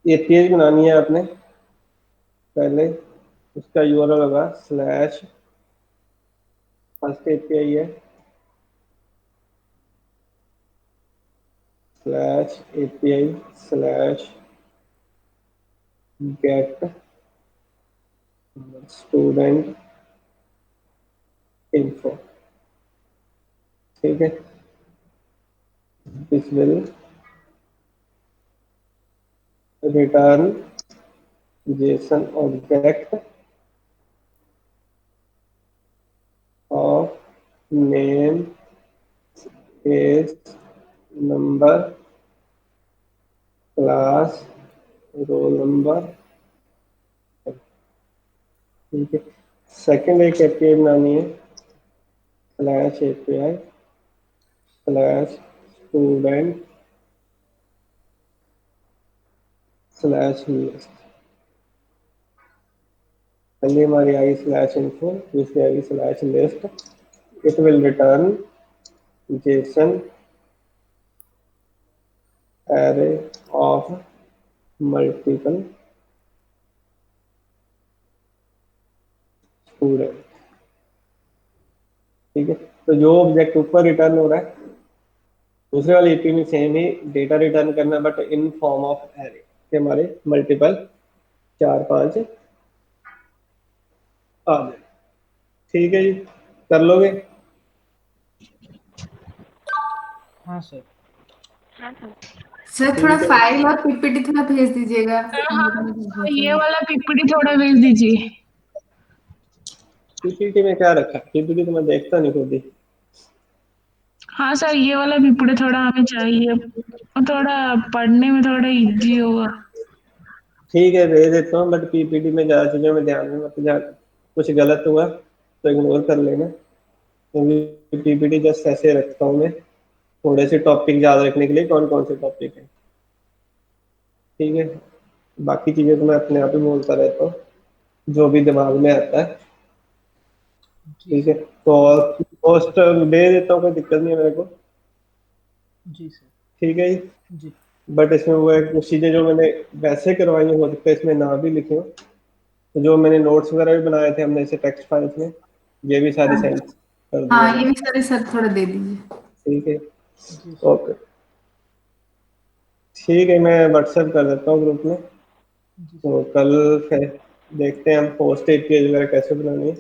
ये पेज बनानी है आपने, पहले उसका यूआरएल होगा स्लैश फर्स्ट एपीआई है slash API slash get student info. ठीक है, this will return JSON object of name age number class roll number. ठीक है, सेकंड एक एपीआई बनानी है slash API slash student slash list. पहले हमारी आई स्लैश इन्फो, दूसरी I slash list. It will return JSON array of multiple student. ठीक है, तो जो ऑब्जेक्ट ऊपर रिटर्न हो रहा है, दूसरे वाले एपी में सेम ही डेटा रिटर्न करना, but in form of array कि हमारे मल्टीपल 4-5 आ जाए। ठीक है जी, कर लोगे?
हाँ सर।
सर थोड़ा
ठीक है,
फाइल और पीपीटी थोड़ा भेज दीजिएगा।
हाँ, ये वाला पीपीटी थोड़ा भेज दीजिए।
पीपीटी में क्या रखा है? पीपीटी तो मैं देखता नहीं खुद ही।
हाँ सर, ये वाला पीपीटी थोड़ा हमें चाहिए और थोड़ा पढ़ने में थोड़ा इजी होगा।
ठीक है, भेज देता हूँ, बट पीपीटी में ज़्यादा चीज़ों में ध्यान में मत जा, कुछ गलत हुआ तो इग्नोर कर लेना, क्योंकि पीपीटी जस्ट ऐसे रखता हूँ मैं, थोड़े से टॉपिक याद रखने के लिए, कौन कौन से टॉपिक है। ठीक है, बाकी चीज़ें तो मैं अपने आप ही बोलता रहता हूँ, जो भी दिमाग में आता है।
जी
ठीक है,
सर।
तो पोस्ट दे देता हूँ, कोई दिक्कत नहीं है मेरे को।
जी सर।
ठीक है जी,
जी।
बट इसमें वो है कुछ चीज़ें जो मैंने वैसे करवाई हैं, हो सकता है इसमें ना भी लिखे हो, तो जो मैंने नोट्स वगैरह भी बनाए थे हमने इसे टेक्स्ट फाइल्स में, ये भी सारे सेंड कर दिए
हाँ,
हैं।
ये भी सारे सर थोड़ा दे दीजिए।
ठीक है,
जी सर।
ओके, ठीक है, मैं व्हाट्सएप कर देता हूँ ग्रुप में।
जी
तो
सर।
कल फिर देखते हैं हम पोस्ट एपीआई वगैरह कैसे बनानी है।